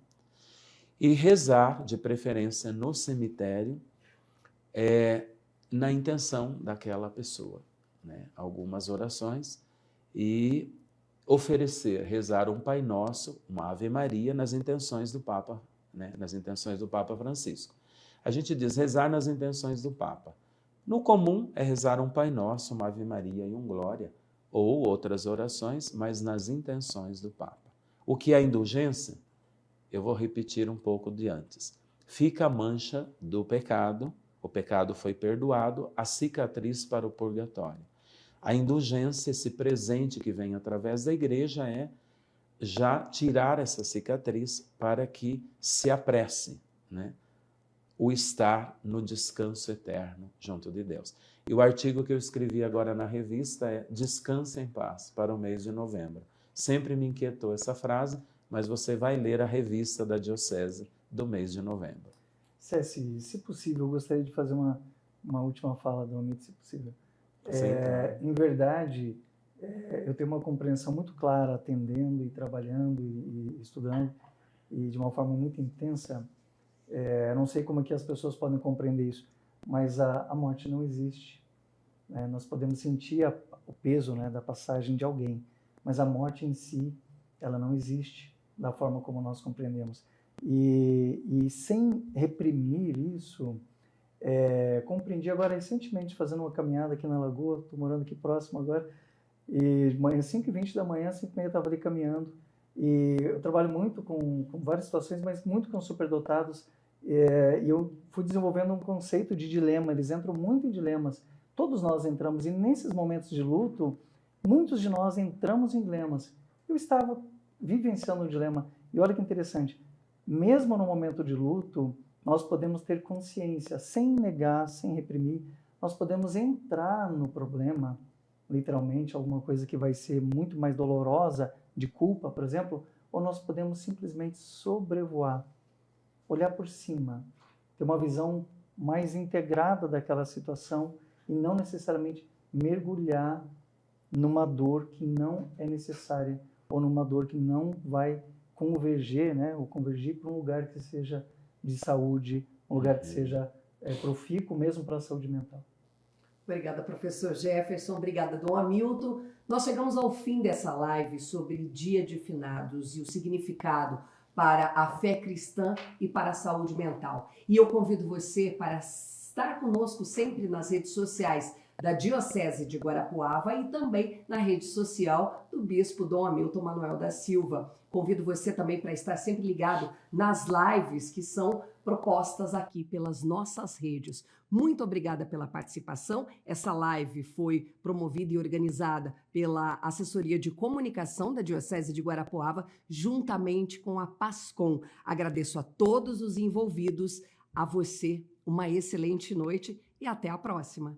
e rezar, de preferência no cemitério, na intenção daquela pessoa, né? Algumas orações e oferecer, rezar um Pai Nosso, uma Ave Maria nas intenções do Papa, né? Nas intenções do Papa Francisco. A gente diz rezar nas intenções do Papa. No comum é rezar um Pai Nosso, uma Ave Maria e um Glória, ou outras orações, mas nas intenções do Papa. O que é a indulgência? Eu vou repetir um pouco de antes. Fica a mancha do pecado, o pecado foi perdoado, a cicatriz para o purgatório. A indulgência, esse presente que vem através da igreja, é já tirar essa cicatriz para que se apresse, né? O estar no descanso eterno junto de Deus. E o artigo que eu escrevi agora na revista é Descanse em Paz, para o mês de novembro. Sempre me inquietou essa frase, mas você vai ler a revista da Diocese do mês de novembro. Ceci, se possível, eu gostaria de fazer uma última fala do Amito, se possível. Em verdade, eu tenho uma compreensão muito clara, atendendo e trabalhando e estudando, e de uma forma muito intensa. Não sei como é que as pessoas podem compreender isso, mas a morte não existe. Nós podemos sentir o peso, né, da passagem de alguém, mas a morte em si, ela não existe da forma como nós compreendemos. E sem reprimir isso, compreendi agora recentemente, fazendo uma caminhada aqui na Lagoa, estou morando aqui próximo agora, e de manhã, 5h20 da manhã, 5h30 eu estava ali caminhando, e eu trabalho muito com várias situações, mas muito com superdotados, e eu fui desenvolvendo um conceito de dilema. Eles entram muito em dilemas, todos nós entramos, e nesses momentos de luto, muitos de nós entramos em dilemas. Eu estava vivenciando um dilema, e olha que interessante, mesmo no momento de luto, nós podemos ter consciência, sem negar, sem reprimir, nós podemos entrar no problema, literalmente, alguma coisa que vai ser muito mais dolorosa, de culpa, por exemplo, ou nós podemos simplesmente sobrevoar, olhar por cima, ter uma visão mais integrada daquela situação e não necessariamente mergulhar numa dor que não é necessária ou numa dor que não vai converger, né, ou convergir para um lugar que seja de saúde, um lugar que seja profícuo mesmo para a saúde mental. Obrigada, professor Jefferson. Obrigada, Dom Hamilton. Nós chegamos ao fim dessa live sobre Dia de Finados e o significado para a fé cristã e para a saúde mental. E eu convido você para estar conosco sempre nas redes sociais da Diocese de Guarapuava e também na rede social do Bispo Dom Hamilton Manuel da Silva. Convido você também para estar sempre ligado nas lives que são propostas aqui pelas nossas redes. Muito obrigada pela participação. Essa live foi promovida e organizada pela Assessoria de Comunicação da Diocese de Guarapuava, juntamente com a PASCOM. Agradeço a todos os envolvidos, a você uma excelente noite e até a próxima.